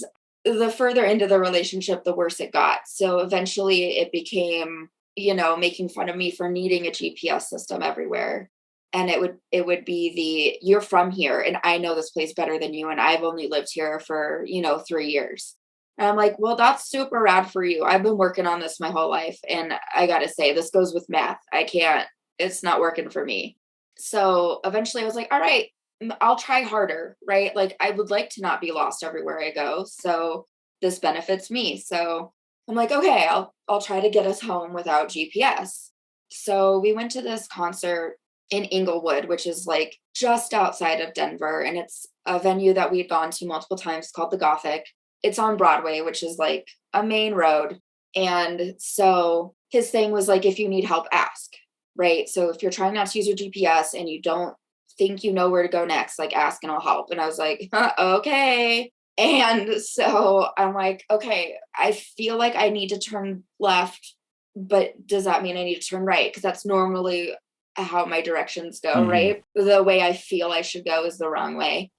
the further into the relationship, the worse it got. So eventually it became, making fun of me for needing a GPS system everywhere. And it would be you're from here and I know this place better than you. And I've only lived here for, 3 years. And I'm like, well, that's super rad for you. I've been working on this my whole life. And I got to say, this goes with math. It's not working for me. So eventually I was like, all right, I'll try harder, right? Like I would like to not be lost everywhere I go. So this benefits me. So I'm like, okay, I'll try to get us home without GPS. So we went to this concert in Inglewood, which is like just outside of Denver. And it's a venue that we had gone to multiple times called the Gothic. It's on Broadway, which is like a main road. And so his thing was like, if you need help, ask. Right. So if you're trying not to use your GPS and you don't think you know where to go next, like ask and I'll help. And I was like, okay. And so I'm like, okay, I feel like I need to turn left, but does that mean I need to turn right? Because that's normally how my directions go, Mm-hmm. right? The way I feel I should go is the wrong way.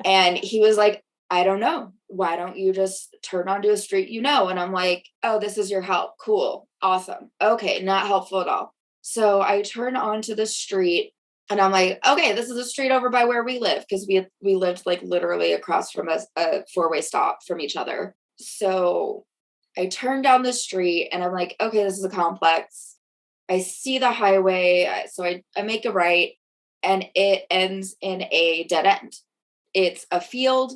And he was like, I don't know. Why don't you just turn onto a street And I'm like, oh, this is your help. Cool. Awesome. Okay. Not helpful at all. So I turn onto the street and I'm like, okay, this is a street over by where we live because we lived like literally across from a four-way stop from each other. So I turn down the street and I'm like, okay, this is a complex. I see the highway. So I make a right and it ends in a dead end. It's a field.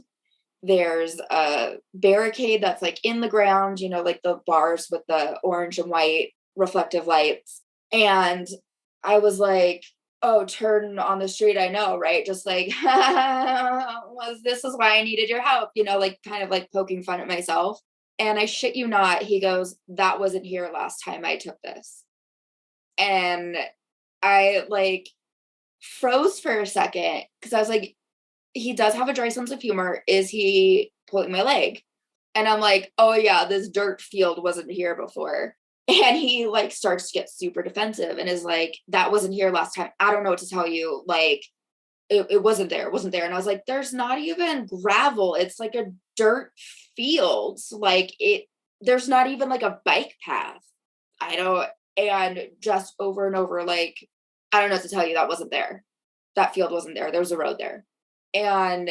There's a barricade that's like in the ground, like the bars with the orange and white reflective lights. And I was like, oh, turn on the street. I know, right? Just like, this is why I needed your help, like kind of like poking fun at myself. And I shit you not, he goes, that wasn't here last time I took this. And I like froze for a second because I was like, he does have a dry sense of humor. Is he pulling my leg? And I'm like, oh yeah, this dirt field wasn't here before. And he like starts to get super defensive and is like, that wasn't here last time. I don't know what to tell you. Like it wasn't there. It wasn't there. And I was like, there's not even gravel. It's like a dirt field. Like there's not even like a bike path. And just over and over, like, I don't know what to tell you. That wasn't there. That field wasn't there. There was a road there. And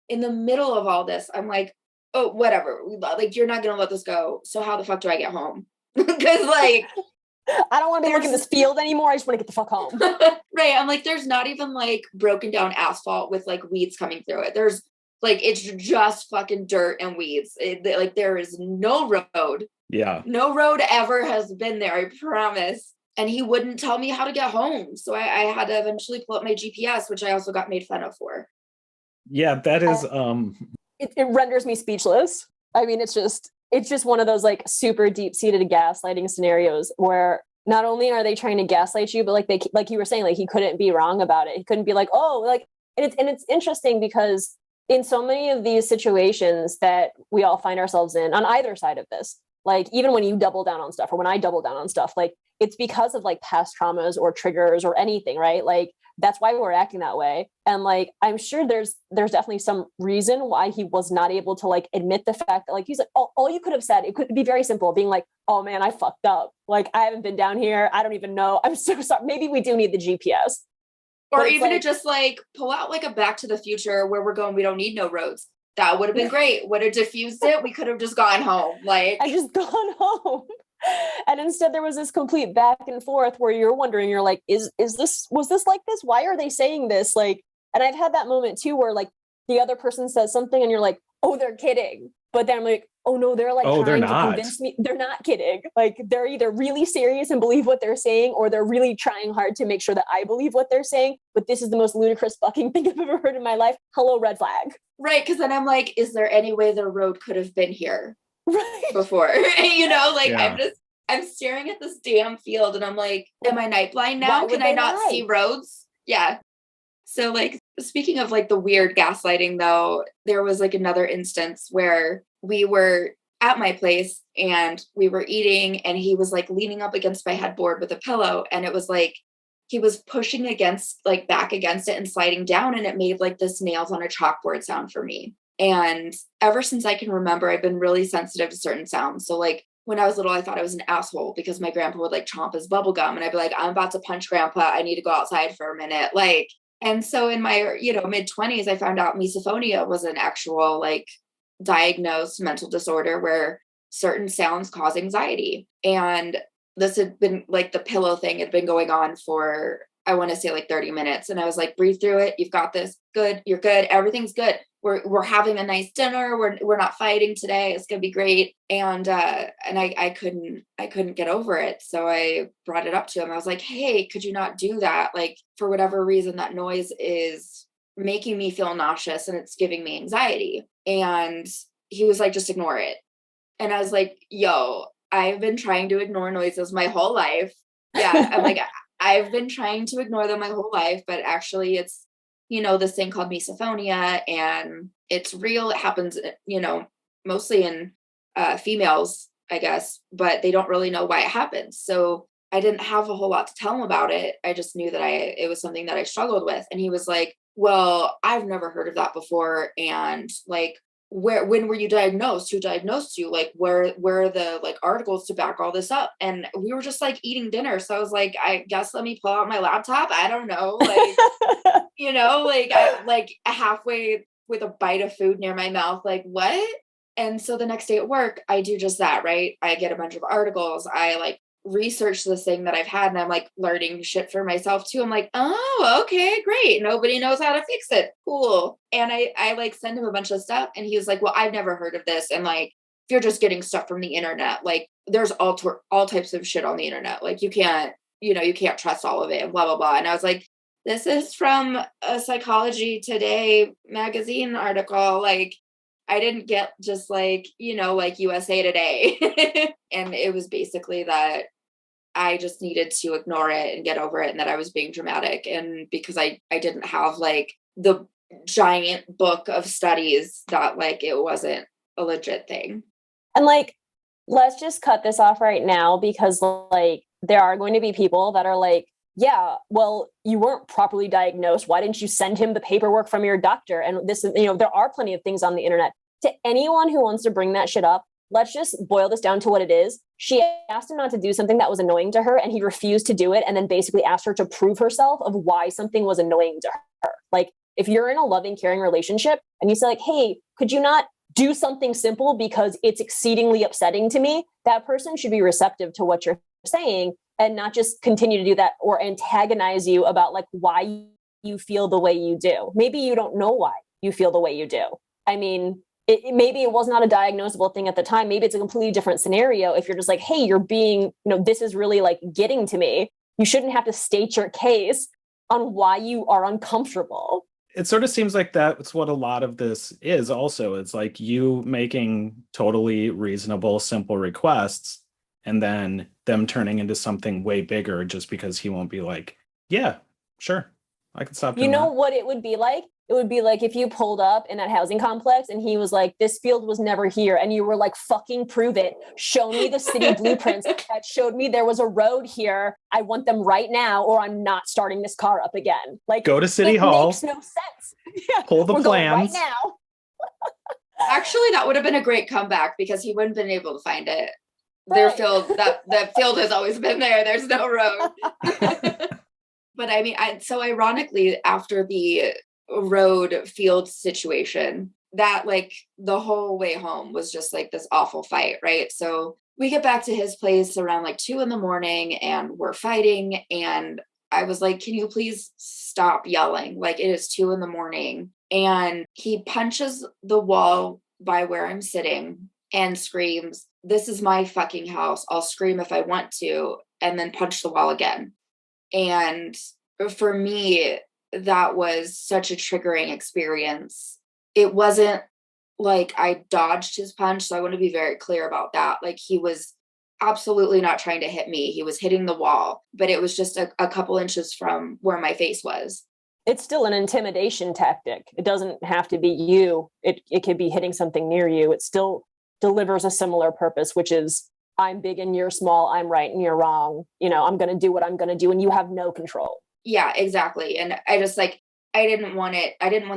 in the middle of all this, I'm like, oh, whatever. Like, you're not going to let this go. So how the fuck do I get home? Because like, I don't want to be working this field anymore. I just want to get the fuck home. Right. I'm like, there's not even like broken down asphalt with like weeds coming through it. There's like, it's just fucking dirt and weeds. Like there is no road. Yeah. No road ever has been there. I promise. And he wouldn't tell me how to get home. So I had to eventually pull up my GPS, which I also got made fun of for. Yeah, that is it renders me speechless. I mean, it's just one of those like super deep-seated gaslighting scenarios where not only are they trying to gaslight you, but like you were saying, like he couldn't be wrong about it. He couldn't be like, oh, like, and it's interesting because in so many of these situations that we all find ourselves in on either side of this, like even when you double down on stuff or when I double down on stuff, like it's because of like past traumas or triggers or anything, right? Like that's why we're acting that way. And like I'm sure there's definitely some reason why he was not able to like admit the fact that like he's like, all you could have said, it could be very simple, being like, oh man, I fucked up, like I haven't been down here, I don't even know, I'm so sorry, maybe we do need the GPS. Or But it's even to like, just like pull out like a Back to the Future where we're going, we don't need no roads. That would have been great. Would have diffused it. We could have just gone home. Like, I just gone home. And instead there was this complete back and forth where you're wondering, you're like, was this like this? Why are they saying this? Like, and I've had that moment too where like the other person says something and you're like, oh, they're kidding. But then I'm like, oh no, they're like Oh, they're trying to not. convince me they're not kidding. Like they're either really serious and believe what they're saying, or they're really trying hard to make sure that I believe what they're saying. But this is the most ludicrous fucking thing I've ever heard in my life. Hello, red flag. right. Cause then I'm like, is there any way the road could have been here Right. before? You know, like Yeah. I'm staring at this damn field and I'm like, am I night blind now? Why would Can I they not lie? see roads? Yeah. So like speaking of like the weird gaslighting though, there was like another instance where we were at my place and we were eating and he was like leaning up against my headboard with a pillow and it was like he was pushing against like back against it and sliding down and it made like this nails on a chalkboard sound for me. And ever since I can remember, I've been really sensitive to certain sounds. So like when I was little, I thought I was an asshole because my grandpa would like chomp his bubble gum and I'd be like, I'm about to punch grandpa. I need to go outside for a minute. Like, and so in my, mid 20s, I found out misophonia was an actual like diagnosed mental disorder where certain sounds cause anxiety. And this had been like the pillow thing had been going on for, I want to say like 30 minutes. And I was like, breathe through it. You've got this. Good. You're good. Everything's good. We're having a nice dinner. We're not fighting today. It's going to be great. And I couldn't get over it. So I brought it up to him. I was like, hey, could you not do that? Like for whatever reason, that noise is making me feel nauseous and it's giving me anxiety. And he was like, just ignore it. And I was like, yo, I've been trying to ignore noises my whole life. Yeah. I'm like, I've been trying to ignore them my whole life, but actually it's, this thing called misophonia and it's real. It happens, mostly in females, I guess, but they don't really know why it happens. So I didn't have a whole lot to tell him about it. I just knew that it was something that I struggled with. And he was like, well, I've never heard of that before. And like, when were you diagnosed? Who diagnosed you? Like, where are the like articles to back all this up? And we were just like eating dinner. So I was like, I guess let me pull out my laptop. I don't know. Like, like halfway with a bite of food near my mouth, like what? And so the next day at work, I do just that, right? I get a bunch of articles. I like research this thing that I've had and I'm like learning shit for myself too. I'm like, oh, okay, great. Nobody knows how to fix it. Cool. And I like send him a bunch of stuff and he was like, well, I've never heard of this. And like, if you're just getting stuff from the internet, like there's all types of shit on the internet. Like you can't trust all of it and blah, blah, blah. And I was like, this is from a Psychology Today magazine article. Like I didn't get just like, like USA Today. And it was basically that I just needed to ignore it and get over it and that I was being dramatic. And because I didn't have like the giant book of studies that like it wasn't a legit thing. And like, let's just cut this off right now because like there are going to be people that are like, yeah, well, you weren't properly diagnosed. Why didn't you send him the paperwork from your doctor? And this is, there are plenty of things on the internet. To anyone who wants to bring that shit up, let's just boil this down to what it is. She asked him not to do something that was annoying to her and he refused to do it and then basically asked her to prove herself of why something was annoying to her. Like if you're in a loving, caring relationship and you say like, hey, could you not do something simple because it's exceedingly upsetting to me? That person should be receptive to what you're saying and not just continue to do that or antagonize you about like why you feel the way you do. Maybe you don't know why you feel the way you do. I mean, maybe it was not a diagnosable thing at the time. Maybe it's a completely different scenario. If you're just like, hey, you're being, this is really like getting to me. You shouldn't have to state your case on why you are uncomfortable. It sort of seems like that's what a lot of this is also. It's like you making totally reasonable, simple requests and then them turning into something way bigger just because he won't be like, yeah, sure, I can stop doing that. What it would be like? It would be like if you pulled up in that housing complex and he was like, this field was never here. And you were like, fucking prove it. Show me the city blueprints that showed me there was a road here. I want them right now, or I'm not starting this car up again. Like, Go to City it Hall. makes no sense. Yeah, pull the we're going right plans. now. Actually, that would have been a great comeback because he wouldn't have been able to find it. Their Right. field, that field has always been there. There's no road. But I mean, so ironically, after the road field situation, that like the whole way home was just like this awful fight, right? So we get back to his place around like 2 a.m. and we're fighting. And I was like, can you please stop yelling? Like, it is 2 a.m. And he punches the wall by where I'm sitting and screams, "This is my fucking house. I'll scream if I want to," and then punch the wall again. And for me, that was such a triggering experience. It wasn't like I dodged his punch. So I want to be very clear about that. Like, he was absolutely not trying to hit me. He was hitting the wall, but it was just a couple inches from where my face was. It's still an intimidation tactic. It doesn't have to be you. It could be hitting something near you. It still delivers a similar purpose, which is, I'm big and you're small, I'm right and you're wrong. You know, I'm going to do what I'm going to do and you have no control. Yeah, exactly. And I just like, I didn't want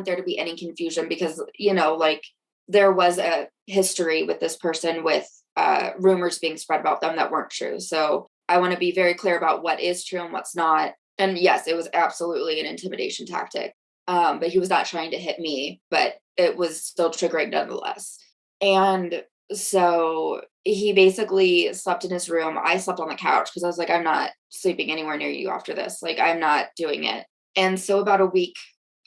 there to be any confusion because, you know, like there was a history with this person with rumors being spread about them that weren't true. So I want to be very clear about what is true and what's not. And yes, it was absolutely an intimidation tactic. But he was not trying to hit me, but it was still triggering nonetheless. And so he basically slept in his room. I slept on the couch because I was like, I'm not sleeping anywhere near you after this. Like, I'm not doing it. And so about a week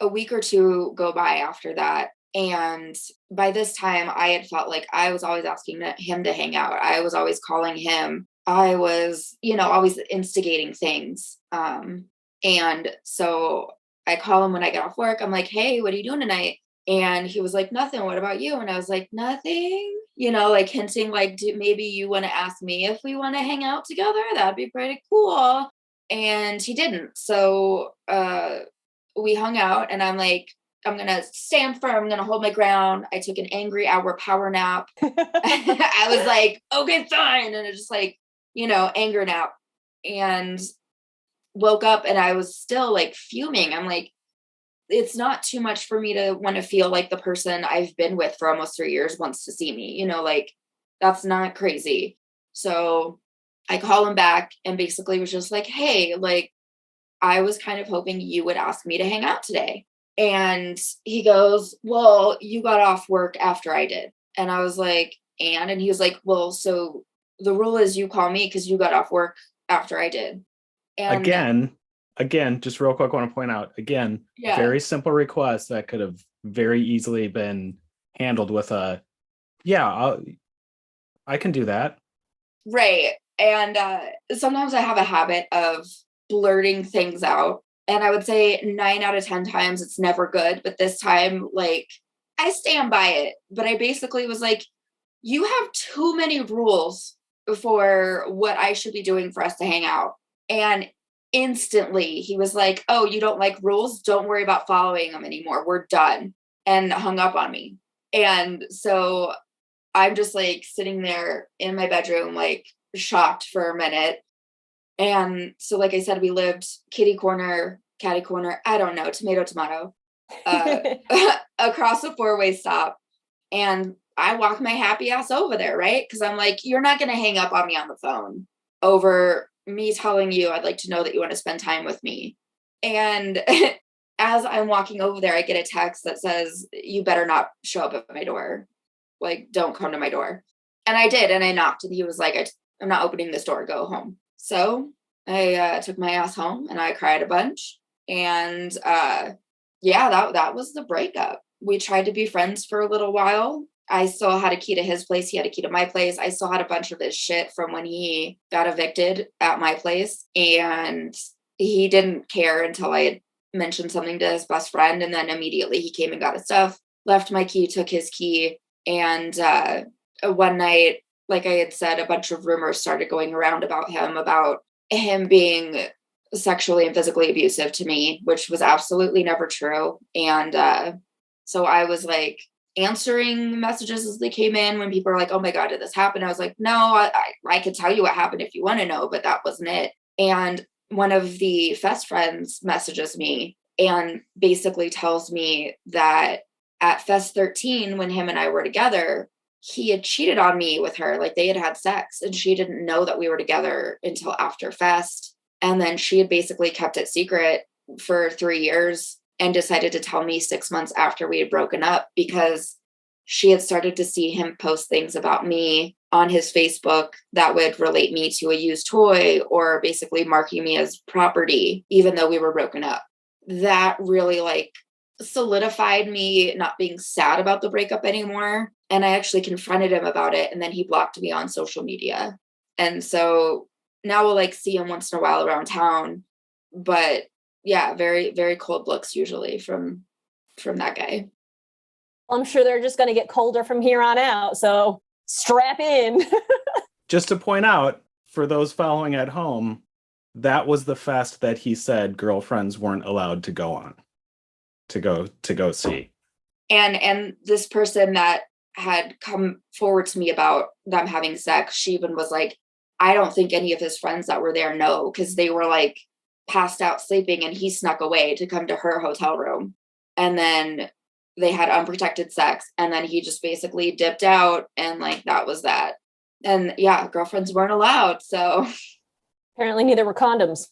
or two go by after that. And by this time, I had felt like I was always asking him to hang out. I was always calling him. I was, you know, always instigating things. And so I call him when I get off work. I'm like, hey, what are you doing tonight? And he was like, nothing. What about you? And I was like, nothing, you know, like hinting like, maybe you want to ask me if we want to hang out together. That'd be pretty cool. And he didn't. So we hung out and I'm like, I'm going to stand firm. I'm going to hold my ground. I took an angry hour power nap. I was like, okay, fine. And it just like, you know, anger nap, and woke up and I was still like fuming. I'm like, it's not too much for me to want to feel like the person I've been with for almost 3 years wants to see me, you know, like that's not crazy. So I call him back and basically was just like, hey, like I was kind of hoping you would ask me to hang out today. And he goes, well, you got off work after I did. And I was like, and he was like, well, so the rule is you call me because you got off work after I did. And Again, just real quick, I want to point out again, yeah, very simple request that could have very easily been handled with a, yeah, I can do that. right. And sometimes I have a habit of blurting things out. And I would say 9 out of 10 times it's never good. But this time, like, I stand by it. But I basically was like, you have too many rules for what I should be doing for us to hang out. And instantly he was like, oh, you don't like rules? Don't worry about following them anymore. We're done. And hung up on me. And so I'm just like sitting there in my bedroom, like shocked for a minute. And so, like I said, we lived kitty corner, catty corner, I don't know, tomato, across a 4-way stop. And I walk my happy ass over there, right? Because I'm like, you're not going to hang up on me on the phone over me telling you I'd like to know that you want to spend time with me. And as I'm walking over there, I get a text that says, you better not show up at my door. Like, don't come to my door. And I did. And I knocked and he was like, I'm not opening this door. Go home. So I took my ass home and I cried a bunch. And yeah, that was the breakup. We tried to be friends for a little while. I still had a key to his place. He had a key to my place. I still had a bunch of his shit from when he got evicted at my place. And he didn't care until I had mentioned something to his best friend. And then immediately he came and got his stuff, left my key, took his key. And one night, like I had said, a bunch of rumors started going around about him being sexually and physically abusive to me, which was absolutely never true. And so I was like answering messages as they came in when people are like, oh my God, did this happen? I was like, no, I could tell you what happened if you want to know, but that wasn't it. And one of the Fest friends messages me and basically tells me that at Fest 13, when him and I were together, he had cheated on me with her. Like they had had sex and she didn't know that we were together until after Fest. And then she had basically kept it secret for 3 years and decided to tell me 6 months after we had broken up because she had started to see him post things about me on his Facebook that would relate me to a used toy or basically marking me as property, even though we were broken up. That really like solidified me not being sad about the breakup anymore. And I actually confronted him about it. And then he blocked me on social media. And so now we'll like see him once in a while around town. But yeah, very, very cold looks usually from that guy. I'm sure they're just going to get colder from here on out. So strap in. Just to point out, for those following at home, that was the fest that he said girlfriends weren't allowed to go on, to go see. And this person that had come forward to me about them having sex, she even was like, I don't think any of his friends that were there know, because they were like passed out sleeping and he snuck away to come to her hotel room. And then they had unprotected sex. And then he just basically dipped out and like that was that. And yeah, girlfriends weren't allowed. So Apparently neither were condoms.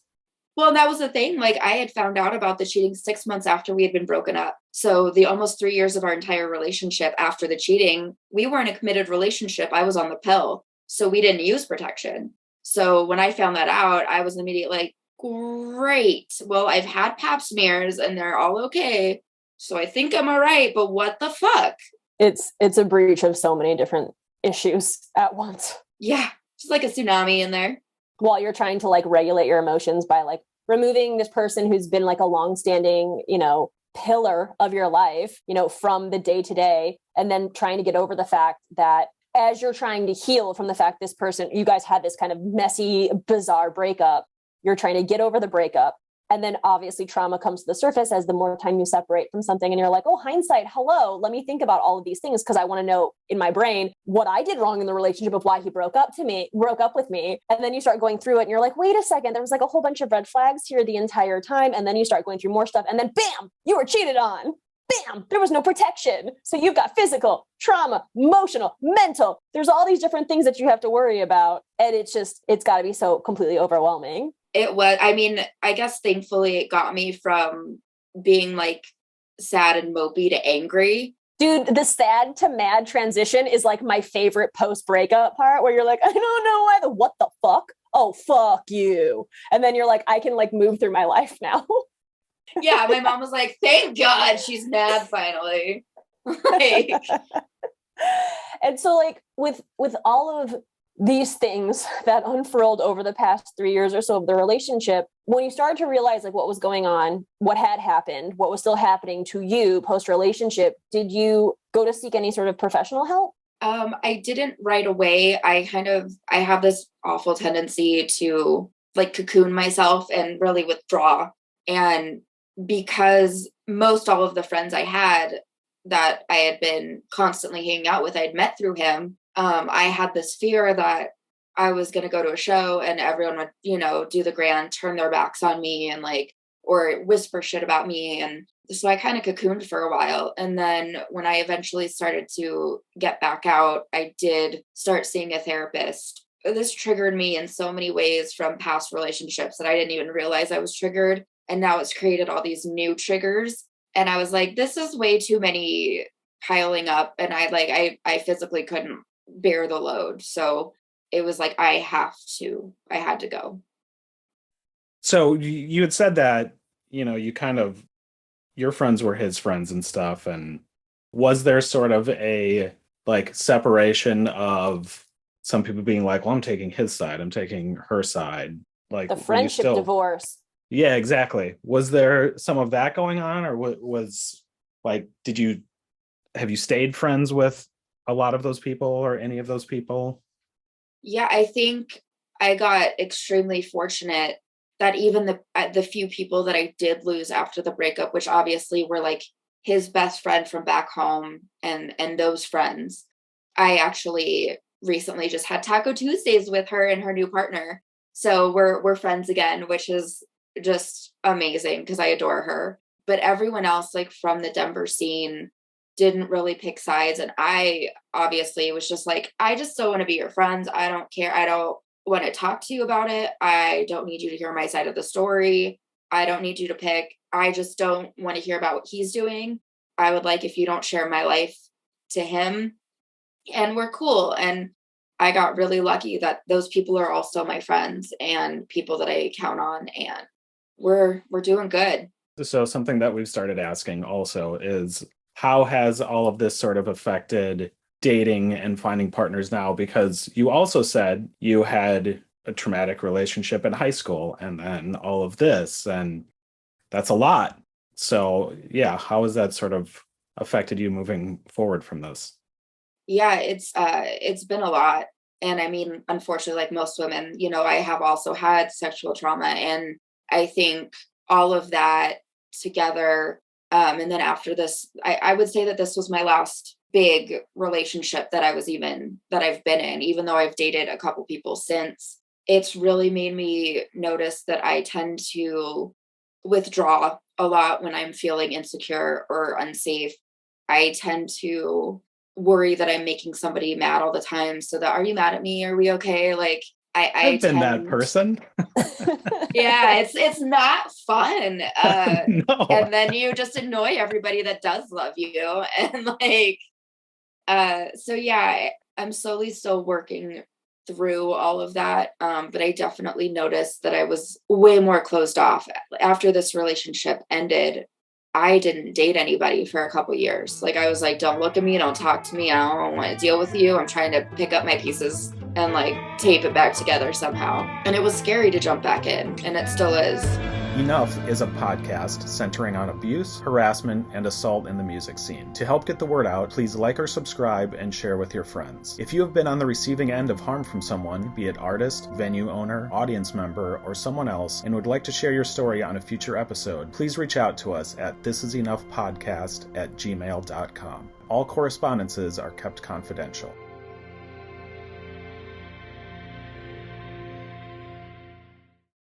well, that was the thing. Like I had found out about the cheating 6 months after we had been broken up. So the almost 3 years of our entire relationship after the cheating, we weren't a committed relationship. I was on the pill. So we didn't use protection. So when I found that out, I was immediately like, great. Well, I've had pap smears and they're all okay. So I think I'm all right. But what the fuck? It's a breach of so many different issues at once. Yeah. Just like a tsunami in there. While you're trying to like regulate your emotions by like removing this person who's been like a longstanding, pillar of your life, from the day to day, and then trying to get over the fact that as you're trying to heal from the fact this person, you guys had this kind of messy, bizarre breakup, you're trying to get over the breakup. And then obviously trauma comes to the surface as the more time you separate from something and you're like, oh, hindsight, hello, let me think about all of these things because I want to know in my brain what I did wrong in the relationship of why he broke up with me. And then you start going through it and you're like, wait a second, there was like a whole bunch of red flags here the entire time. And then you start going through more stuff and then bam, you were cheated on. Bam, there was no protection. So you've got physical, trauma, emotional, mental. There's all these different things that you have to worry about. And it's got to be so completely overwhelming. It was, I mean, I guess thankfully it got me from being like sad and mopey to angry. Dude, the sad to mad transition is like my favorite post-breakup part where you're like, I don't know why what the fuck? Oh, fuck you. And then you're like, I can like move through my life now. Yeah, my mom was like, thank God she's mad finally. Like, and so like with all of these things that unfurled over the past 3 years or so of the relationship, when you started to realize like what was going on, what had happened, what was still happening to you post-relationship, did you go to seek any sort of professional help? I didn't right away. I have this awful tendency to like cocoon myself and really withdraw. And because most all of the friends I had that I had been constantly hanging out with, I'd met through him. I had this fear that I was going to go to a show and everyone would, do the grand, turn their backs on me and like, or whisper shit about me. And so I kind of cocooned for a while. And then when I eventually started to get back out, I did start seeing a therapist. This triggered me in so many ways from past relationships that I didn't even realize I was triggered. And now it's created all these new triggers. And I was like, this is way too many piling up. And I physically couldn't bear the load. So it was like, I had to go. So you had said that, you kind of, your friends were his friends and stuff. And was there sort of a like separation of some people being like, well, I'm taking his side, I'm taking her side? Like the friendship divorce. Yeah, exactly. Was there some of that going on, or was like, have you stayed friends with a lot of those people or any of those people? Yeah, I think I got extremely fortunate that even the few people that I did lose after the breakup, which obviously were like his best friend from back home and those friends, I actually recently just had Taco Tuesdays with her and her new partner. So we're friends again, which is just amazing because I adore her. But everyone else, like from the Denver scene, didn't really pick sides. And I obviously was just like, I just don't want to be your friends. I don't care. I don't want to talk to you about it. I don't need you to hear my side of the story. I don't need you to pick. I just don't want to hear about what he's doing. I would like if you don't share my life to him. And we're cool. And I got really lucky that those people are also my friends and people that I count on, and we're doing good. So something that we've started asking also is, how has all of this sort of affected dating and finding partners now? Because you also said you had a traumatic relationship in high school and then all of this, and that's a lot. So yeah, how has that sort of affected you moving forward from this? Yeah, it's been a lot. And I mean, unfortunately, like most women, I have also had sexual trauma, and I think all of that together, and then after this, I would say that this was my last big relationship that I've been in, even though I've dated a couple people since. It's really made me notice that I tend to withdraw a lot when I'm feeling insecure or unsafe. I tend to worry that I'm making somebody mad all the time. So that, are you mad at me? Are we okay? Like I I've been that tend, person. yeah, it's not fun. No. And then you just annoy everybody that does love you. And like, so yeah, I'm slowly still working through all of that. But I definitely noticed that I was way more closed off after this relationship ended. I didn't date anybody for a couple years. Like I was like, don't look at me, don't talk to me. I don't want to deal with you. I'm trying to pick up my pieces and like tape it back together somehow. And it was scary to jump back in, and it still is. Enough is a podcast centering on abuse, harassment, and assault in the music scene. To help get the word out, please like or subscribe and share with your friends. If you have been on the receiving end of harm from someone, be it artist, venue owner, audience member, or someone else, and would like to share your story on a future episode, please reach out to us at thisisenoughpodcast@gmail.com. All correspondences are kept confidential.